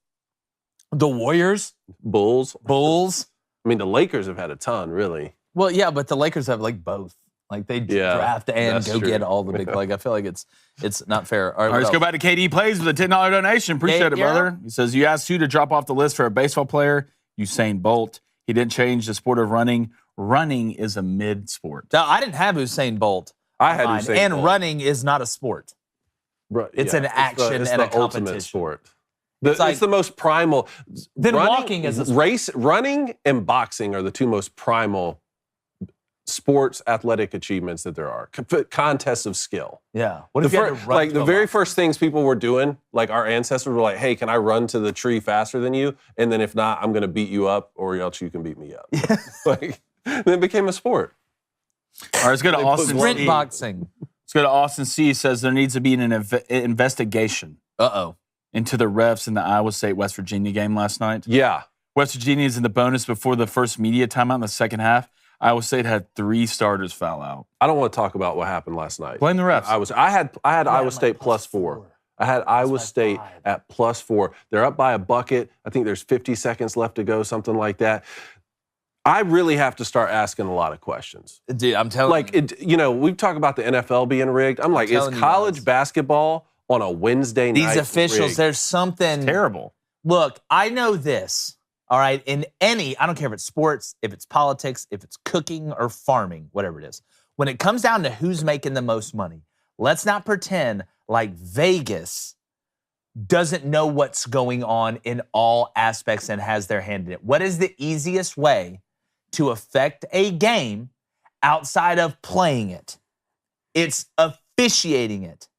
the Warriors, Bulls. Bulls. I mean, the Lakers have had a ton, really. Well, yeah, but the Lakers have like both. Like they Yeah, draft and that's go true. get all the big. Like I feel like it's not fair. All right, let's go back to KD Plays with a $10 donation. Appreciate it, Yeah. brother. He says, you asked who to drop off the list for a baseball player, Usain Bolt. He didn't change the sport of running. Running is a mid sport. No, I didn't have Usain Bolt. I had Usain and Bolt. running is not a sport. It's an action it's and the a competition. ultimate sport. It's It's the most primal. Then walking is a sport. Running and boxing are the two most primal sports athletic achievements that there are. Contests of skill. Yeah. What if you had to run like to the a very box? first things people were doing, like our ancestors were like, "Hey, can I run to the tree faster than you? And then if not, I'm going to beat you up, or else you can beat me up." Like, then it became a sport. All right, let's go to Austin. Sprint C. boxing. Let's go to Austin C. Says there needs to be an investigation into the refs in the Iowa State-West Virginia game last night. Yeah. West Virginia is in the bonus before the first media timeout in the second half. Iowa State had 3 starters foul out. I don't want to talk about what happened last night. Blame the refs. I had Iowa State +4. I had Iowa State at +4. They're up by a bucket. I think there's 50 seconds left to go, something like that. I really have to start asking a lot of questions. Dude, I'm telling you. We've talked about the NFL being rigged. I'm like, is telling you college guys. basketball on a Wednesday night These officials, rigged? there's something. Terrible. Look, I know this, all right? I don't care if it's sports, if it's politics, if it's cooking or farming, whatever it is. When it comes down to who's making the most money, let's not pretend like Vegas doesn't know what's going on in all aspects and has their hand in it. What is the easiest way to affect a game outside of playing it? It's officiating it.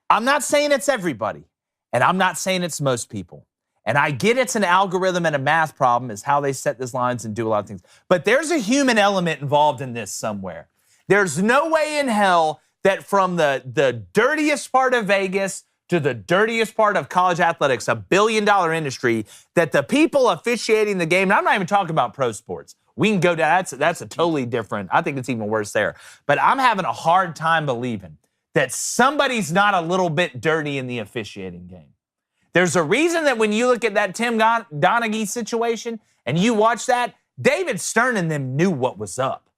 I'm not saying it's everybody, and I'm not saying it's most people. And I get it's an algorithm and a math problem is how they set these lines and do a lot of things. But there's a human element involved in this somewhere. There's no way in hell that from the dirtiest part of Vegas to the dirtiest part of college athletics, $1 billion industry, that the people officiating the game, and I'm not even talking about pro sports. We can go down, that's a totally different, I think it's even worse there. But I'm having a hard time believing that somebody's not a little bit dirty in the officiating game. There's a reason that when you look at that Tim Donaghy situation and you watch that, David Stern and them knew what was up.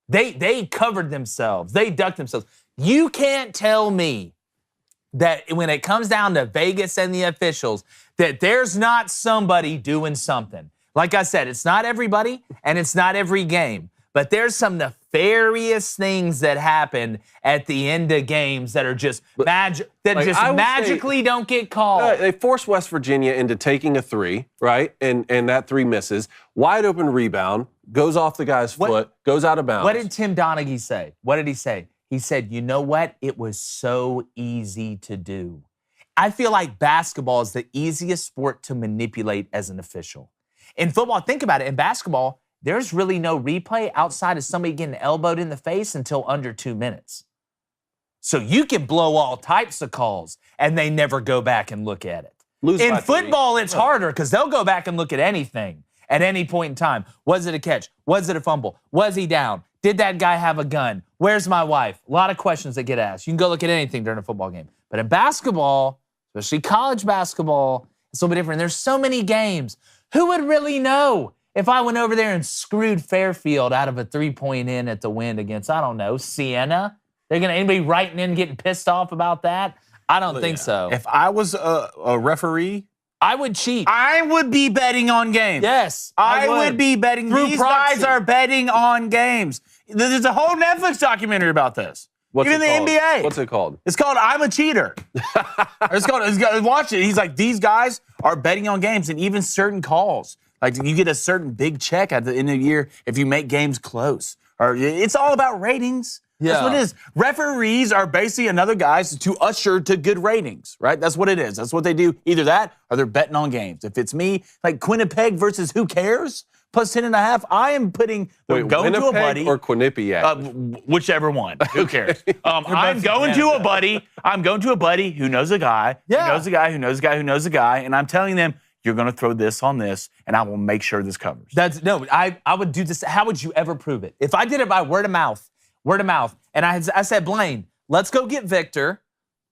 They covered themselves. They ducked themselves. You can't tell me that when it comes down to Vegas and the officials, that there's not somebody doing something. Like I said, it's not everybody and it's not every game, but there's some nefarious things that happen at the end of games that are just magically don't get called. They forced West Virginia into taking a 3, right? And that 3 misses. Wide open rebound, goes off the guy's foot, goes out of bounds. What did Tim Donaghy say? What did he say? He said, you know what? It was so easy to do. I feel like basketball is the easiest sport to manipulate as an official. In football, think about it. In basketball, there's really no replay outside of somebody getting elbowed in the face until under 2 minutes. So you can blow all types of calls, and they never go back and look at it. In football, it's harder because they'll go back and look at anything at any point in time. Was it a catch? Was it a fumble? Was he down? Did that guy have a gun? Where's my wife? A lot of questions that get asked. You can go look at anything during a football game. But in basketball, especially college basketball, it's a little bit different. There's so many games. Who would really know if I went over there and screwed Fairfield out of a 3-point in at the wind against, I don't know, Siena? Anybody writing in getting pissed off about that? I don't think so. If I was a referee, I would cheat. I would be betting on games. Yes, I would be betting. These proxy. guys are betting on games. There's a whole Netflix documentary about this. Even the NBA. What's it called? It's called I'm a Cheater. it's called watch it. He's like, these guys are betting on games and even certain calls. Like you get a certain big check at the end of the year if you make games close. Or it's all about ratings. Yeah. That's what it is. Referees are basically another guys to usher to good ratings, right? That's what it is. That's what they do. Either that or they're betting on games. If it's me, like Quinnipiac versus who cares? Plus 10.5, I am putting going to a buddy or Quinnipiac, whichever one. Who cares? I'm going to a buddy. I'm going to a buddy who knows a guy. Yeah. Who knows a guy. Who knows a guy. Who knows a guy. And I'm telling them, you're going to throw this on this, and I will make sure this covers. I would do this. How would you ever prove it? If I did it by word of mouth, and I said, Blaine, let's go get Victor.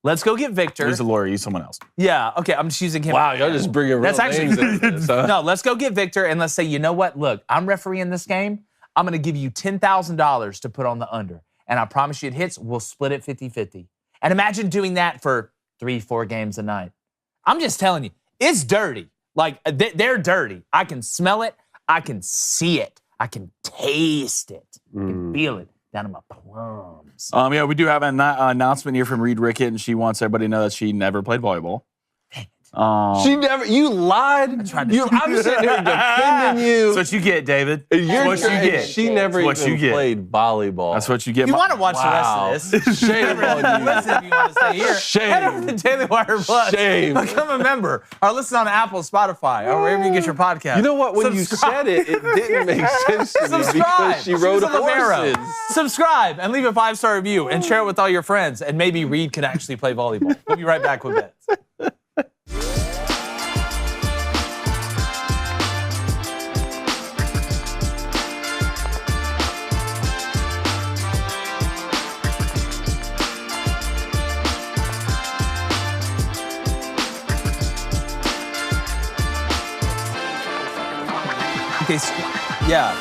Let's go get Victor. He's a lawyer. Use someone else. Yeah, okay, I'm just using him. Wow, y'all just bringing real names into this, huh? No, let's go get Victor, and let's say, you know what? Look, I'm refereeing this game. I'm going to give you $10,000 to put on the under, and I promise you it hits. We'll split it 50-50. And imagine doing that for 3-4 games a night. I'm just telling you, it's dirty. Like, they're dirty. I can smell it. I can see it. I can taste it. I can feel it down in my plums. Yeah, we do have an announcement here from Reid Rickett, and she wants everybody to know that she never played volleyball. She never. You lied. I'm sitting here defending you. That's what you get, David. That's what you get. She never even played volleyball. That's what you get. You want to watch the rest of this? Shame on you. Listen, if you want to stay here, head over to Daily Wire Plus. Shame. Become a member. Or listen on Apple, Spotify, or wherever you get your podcast. You know what? When you said it, it didn't make sense to me because she rode horses. Subscribe and leave a 5-star review and share it with all your friends. And maybe Reid can actually play volleyball. We'll be right back with bets. Okay, yeah.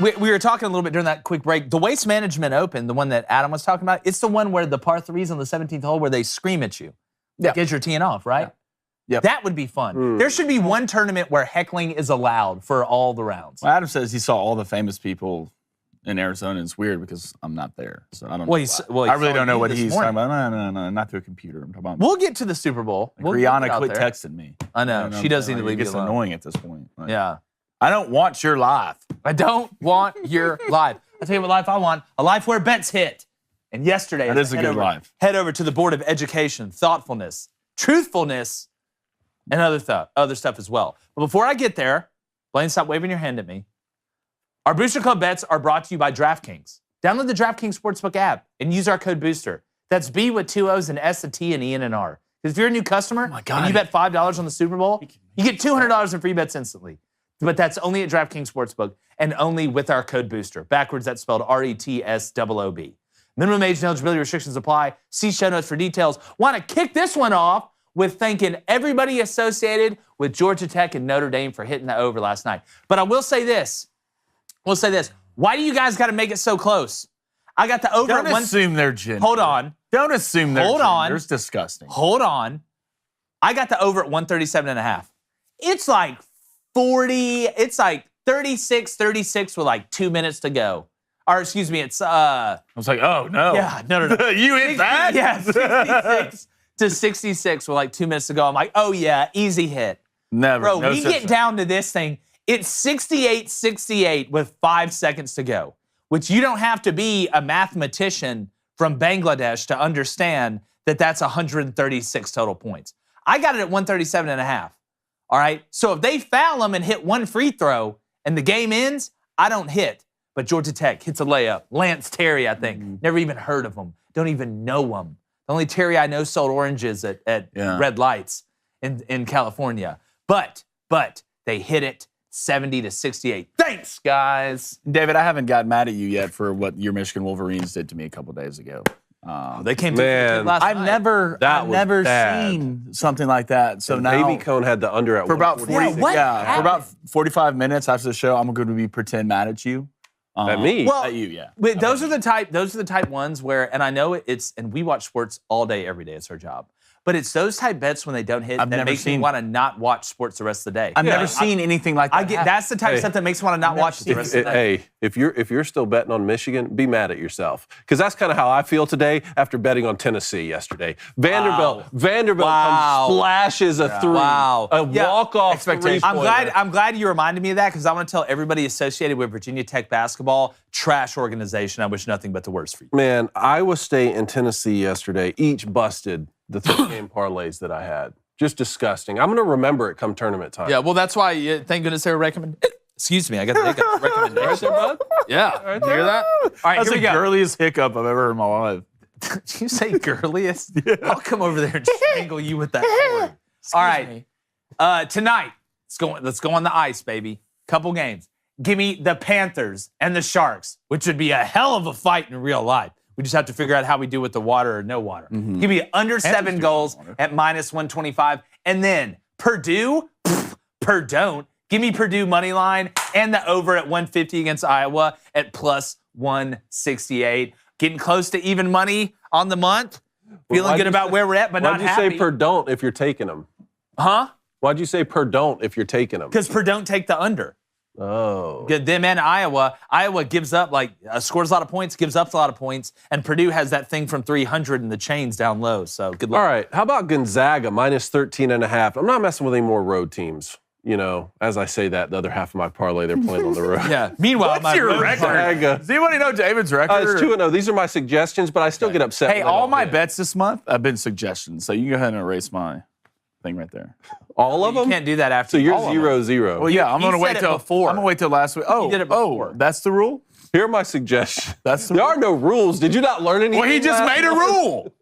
We were talking a little bit during that quick break. The Waste Management Open, the one that Adam was talking about, it's the one where the par threes on the 17th hole where they scream at you. Yeah. As you're teeing off, right? Yeah. Yep. That would be fun. There should be one tournament where heckling is allowed for all the rounds. Well, Adam says he saw all the famous people in Arizona. It's weird because I'm not there, so I don't know. I really don't know what he's talking about. No, not through a computer. I'm talking about. We'll get to the Super Bowl. Rihanna quit texting me. I know. She does need to leave you alone. It gets annoying at this point. Yeah. I don't want your life. I don't want your life. I'll tell you what life I want. A life where bets hit. And yesterday, that is a good life. Head over to the Board of Education, thoughtfulness, truthfulness, and other stuff as well. But before I get there, Blaine, stop waving your hand at me. Our Booster Club bets are brought to you by DraftKings. Download the DraftKings Sportsbook app and use our code BOOSTER. That's B with 2 O's and S, a T, and E, and an R. Because if you're a new customer and you bet $5 on the Super Bowl, you get $200 in free bets instantly. But that's only at DraftKings Sportsbook and only with our code BOOSTER. Backwards, that's spelled RETSOOB. Minimum age and eligibility restrictions apply. See show notes for details. Want to kick this one off with thanking everybody associated with Georgia Tech and Notre Dame for hitting the over last night. But I will say this. Why do you guys got to make it so close? I got the over Don't at one. assume they're gender. Hold on. Don't assume they're Hold on. It's disgusting. Hold on. I got the over at 137.5. It's like 40. It's like 36 with like 2 minutes to go. Or excuse me, it's I was like, oh no. Yeah, no. You hit that? Yeah, 66 to 66 with like 2 minutes to go. I'm like, oh yeah, easy hit. Never. Bro, no we get down to this thing. It's 68-68 with 5 seconds to go, which you don't have to be a mathematician from Bangladesh to understand that that's 136 total points. I got it at 137.5. All right. So if they foul them and hit one free throw and the game ends, I don't hit. But Georgia Tech hits a layup. Lance Terry, I think. Never even heard of him. Don't even know him. The only Terry I know sold oranges at red lights in California. But they hit it 70-68. Thanks, guys. David, I haven't got mad at you yet for what your Michigan Wolverines did to me a couple days ago. They came through last night. I've never seen something like that. So now Baby Cone had the under at for about 140. for about 45 minutes after the show, I'm going to be pretend mad at you. At me? Well, at you, yeah. But those are the type ones where, and I know it's, and we watch sports all day, every day. It's our job. But it's those type bets when they don't hit that makes me want to not watch sports the rest of the day. I've never seen anything like that. That's the type of stuff that makes me want to not watch the rest of the day. Hey, if you're still betting on Michigan, be mad at yourself. Because that's kind of how I feel today after betting on Tennessee yesterday. Vanderbilt comes, splashes a three. Wow. A walk-off expectation. I'm glad you reminded me of that because I want to tell everybody associated with Virginia Tech basketball, trash organization. I wish nothing but the worst for you. Man, Iowa State and Tennessee yesterday each busted the 3-game parlays that I had. Just disgusting. I'm going to remember it come tournament time. Yeah, well, that's why, thank goodness they were recommended. Excuse me, I got the recommendation, bud. Yeah, you hear that? All right, That's here we the go. girliest hiccup I've ever heard in my life. Did you say girliest? Yeah. I'll come over there and strangle you with that word. All right, tonight, let's go on the ice, baby. Couple games. Give me the Panthers and the Sharks, which would be a hell of a fight in real life. We just have to figure out how we do with the water or no water. Give me under 7 goals at -125. And then Purdue, Purdue. Give me Purdue money line and the over at 150 against Iowa at +168. Getting close to even money on the month. Feeling good about where we're at, but not happy. Why'd you say Purdue if you're taking them? Huh? Why'd you say per don't if you're taking them? Because per don't take the under. Oh. Them and Iowa. Iowa gives up, scores a lot of points, gives up a lot of points, and Purdue has that thing from 300 and the chains down low. So good luck. All right. How about Gonzaga minus 13.5? I'm not messing with any more road teams. You know, as I say that, the other half of my parlay, they're playing on the road. Yeah. Meanwhile, What's your record? Does anybody know David's record? It's 2-0. These are my suggestions, but I still get upset. Hey, all my bets this month have been suggestions, so you can go ahead and erase my thing right there. All of them? You can't do that after. So you're all of them. 0-0. Well, yeah, I'm going to wait said it till before. I'm going to wait till last week. Oh, He did it before. that's the rule? Here are my suggestions. That's the There are no rules. Did you not learn anything? Well, he just made a rule.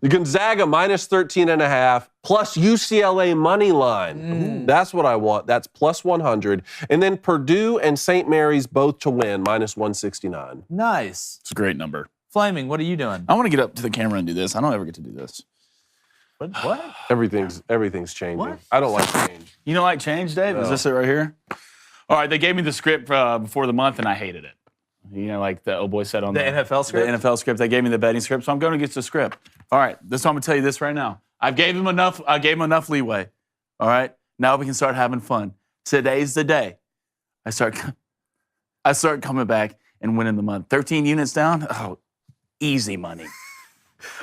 Gonzaga minus 13.5 plus UCLA money line. That's what I want. That's plus 100. And then Purdue and St. Mary's both to win minus 169. Nice. It's a great number. Flaming, what are you doing? I want to get up to the camera and do this. I don't ever get to do this. What? Everything's changing. What? I don't like change. You don't like change, Dave? No. Is this it right here? All right, they gave me the script before the month, and I hated it. You know, like the old boy said on The NFL script? The NFL script. They gave me the betting script, so I'm going to get the script. All right, I'm going to tell you this right now. I gave him enough leeway. All right, now we can start having fun. Today's the day. I start coming back and winning the month. 13 units down. Oh, easy money.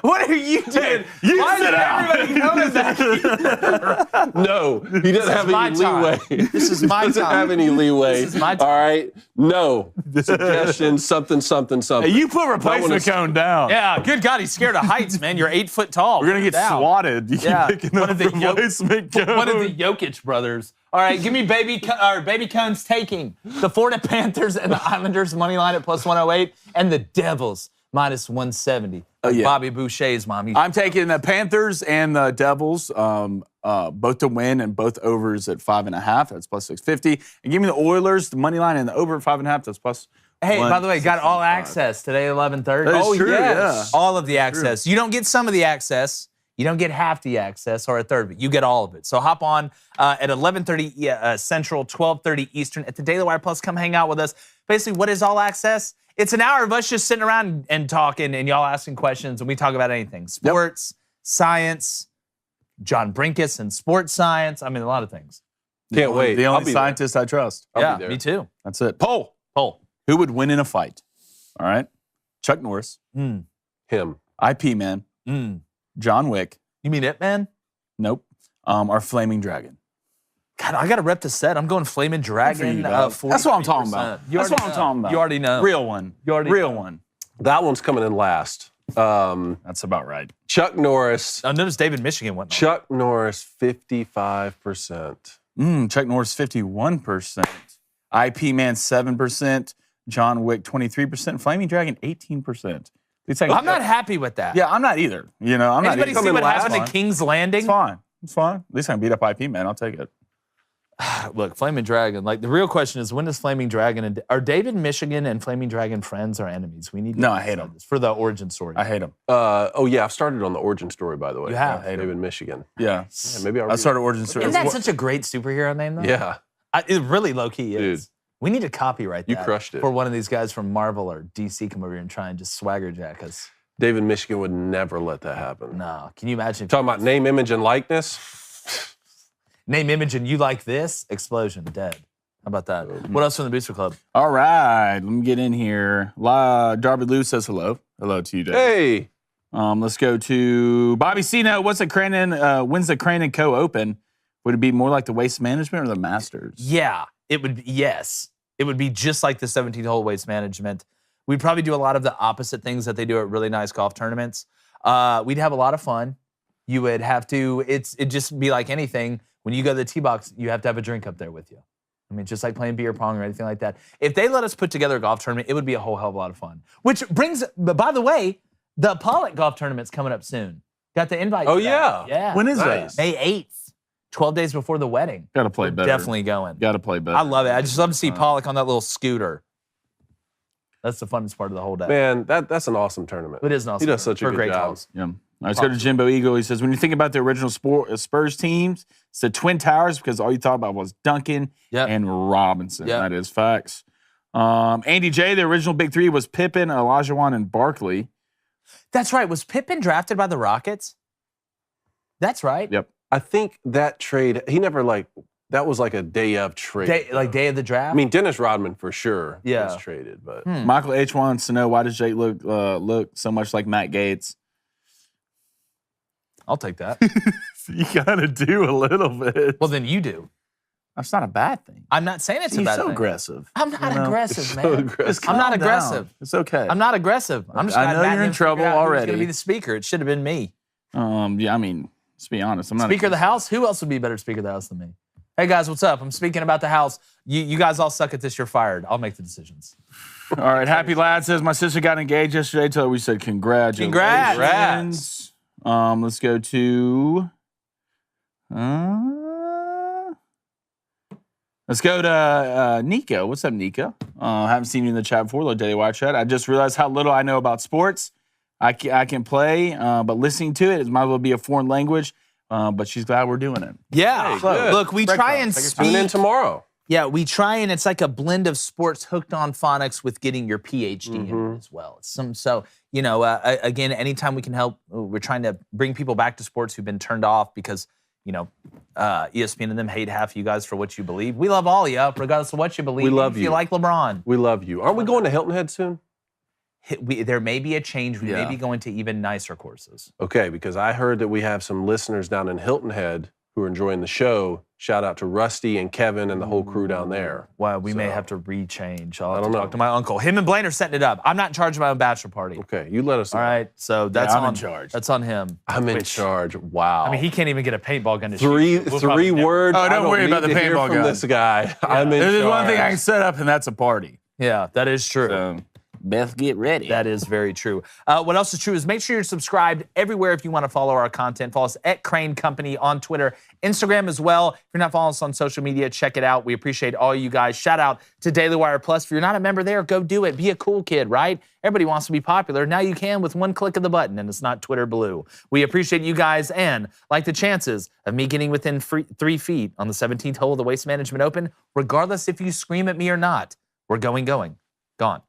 What are you doing? Why sit down. Everybody knows that? No, he doesn't have my any time. leeway. This is my doesn't time. have any leeway. This is my time. All right. No. Suggestion, something. Hey, you put replacement cone down. Yeah, good God, he's scared of heights, man. You're 8 foot tall. We're going to get Down. swatted. You Yeah, keep picking up replacement cone. one of the Jokic brothers. All right, give me baby cones taking the Florida Panthers and the Islanders money line at plus 108 and the Devils minus 170. Yeah. Bobby Boucher's mom. I'm taking the Panthers and the Devils, both to win and both overs at 5.5. That's plus 650. And give me the Oilers, the money line, and the over at 5.5. That's plus. Hey, by the way, got all access today at 11:30. That is true, yes. yeah. All of the access. You don't get some of the access. You don't get half the access or a third of it. You get all of it. So hop on at 11:30 Central, 12:30 Eastern at the Daily Wire Plus. Come hang out with us. Basically, what is all access? It's an hour of us just sitting around and talking and y'all asking questions and we talk about anything. Sports, science, John Brinkus and sports science. I mean, a lot of things. Can't wait. The I'll only be scientist I trust. Yeah, there. me too. That's it. Poll. Poll. Who would win in a fight? All right. Chuck Norris, Him. IP Man, John Wick. You mean it, man? Nope. Our Flaming Dragon. God, I got to rep the set. I'm going Flaming Dragon. That's what I'm talking about. That's what I'm talking about. You already know. Real one. Real one. That one's coming in last. That's about right. Chuck Norris. I noticed David Michigan went. Chuck Norris, 55%. Chuck Norris, 51%. IP Man, 7%. John Wick, 23%. Flaming Dragon, 18%. I'm not happy with that. Yeah, I'm not either. You know, I'm Anybody not see either. what happened at King's Landing? It's fine. It's fine. At least I can beat up IP Man. I'll take it. Look, Flaming Dragon. Like the real question is, when does Flaming Dragon and are David Michigan and Flaming Dragon friends or enemies? We need. No, I hate them for the origin story. I hate them. Oh yeah, I've started on the origin story, by the way. You have? David Michigan. Yeah. Maybe I started origin story. Isn't that such a great superhero name though? Yeah. It really low key is. Dude. We need to copyright that. You crushed it. For one of these guys from Marvel or DC come over here and try and just swagger jack us. David Michigan would never let that happen. No. Can you imagine? Talking about name, image, and likeness. Name, image, and you like this? Explosion, dead. How about that? What else from the Booster Club? All right, let me get in here. Darby Lou says hello. Hello to you, Dave. Hey. Let's go to Bobby C. Now, when's the Crane and Co. Open? Would it be more like the Waste Management or the Masters? Yeah, it would be, yes. It would be just like the 17-hole Waste Management. We'd probably do a lot of the opposite things that they do at really nice golf tournaments. We'd have a lot of fun. You would have to, it'd just be like anything. When you go to the tee box, you have to have a drink up there with you. I mean, just like playing beer pong or anything like that. If they let us put together a golf tournament, it would be a whole hell of a lot of fun. Which brings, but by the way, the Pollock golf tournament's coming up soon. Got the invite. Oh, to that. yeah. Yeah. When is Nice. that? May 8th, 12 days before the wedding. Got to play We're better. definitely going. Got to play better. I love it. I just love to see Pollock on that little scooter. That's the funnest part of the whole day. Man, that's an awesome tournament. It is an awesome He does such a for good great job. calls. Yeah. All right, let's go to Jimbo Eagle. He says, when you think about the original Spurs teams, it's the Twin Towers because all you thought about was Duncan and Robinson. Yep. That is facts. Andy J., the original big three was Pippen, Olajuwon, and Barkley. That's right. Was Pippen drafted by the Rockets? That's right. Yep. I think that trade, he never that was like a day of trade. Day of the draft? I mean, Dennis Rodman for sure Yeah. was traded, but Michael H. wants to know, why does Jake look so much like Matt Gaetz? I'll take that. You gotta do a little bit. Well, then you do. That's not a bad thing. I'm not saying it's a He's bad so thing. aggressive. I'm not aggressive, man. so aggressive. I'm not Calm aggressive. down. It's okay. I'm not aggressive. I'm just I glad know Matt you're in didn't figure trouble out who was already. going to be the speaker. It should have been me. Yeah, I mean, let's be honest. I'm not Speaker of the House? Who else would be a better Speaker of the House than me? Hey, guys, what's up? I'm speaking about the House. You guys all suck at this. You're fired. I'll make the decisions. All right, Happy Lad says, my sister got engaged yesterday, so we said congratulations. Congrats. Let's go to... let's go to Nico. What's up, Nico? Haven't seen you in the chat before, the Daily Wire chat. I just realized how little I know about sports. I can play, but listening to it might as well be a foreign language. But she's glad we're doing it. Yeah. good. Look, we try and Tune in speak. tomorrow. Yeah, we try and it's like a blend of sports hooked on phonics with getting your PhD in it as well. So, again, anytime we can help, we're trying to bring people back to sports who've been turned off because, ESPN and them hate half you guys for what you believe. We love all of you, regardless of what you believe. We love if you. you like LeBron. We love you. Aren't we going to Hilton Head soon? There may be a change. We may Yeah. be going to even nicer courses. Okay, because I heard that we have some listeners down in Hilton Head who are enjoying the show. Shout out to Rusty and Kevin and the whole crew down there. Well, we may So- have to rechange. I'll have I to don't know. talk to my uncle. Him and Blaine are setting it up. I'm not in charge of my own bachelor party. Okay, you let us know. All right, so that's I'm on in charge. That's on him. I'm in charge. Wow. I mean, he can't even get a paintball gun to three shoot. We'll probably three never- words. Oh, don't I worry need about the to hear paintball from gun. this guy. I'm in There's charge. one thing I can set up, and that's a party. Yeah, that is true. So, Beth, get ready. That is very true. What else is true is make sure you're subscribed everywhere if you want to follow our content. Follow us at Crane Company on Twitter, Instagram as well. If you're not following us on social media, check it out. We appreciate all you guys. Shout out to Daily Wire Plus. If you're not a member there, go do it. Be a cool kid, right? Everybody wants to be popular. Now you can with one click of the button, and it's not Twitter blue. We appreciate you guys and like the chances of me getting within 3 feet on the 17th hole of the Waste Management Open, regardless if you scream at me or not. We're going. Gone.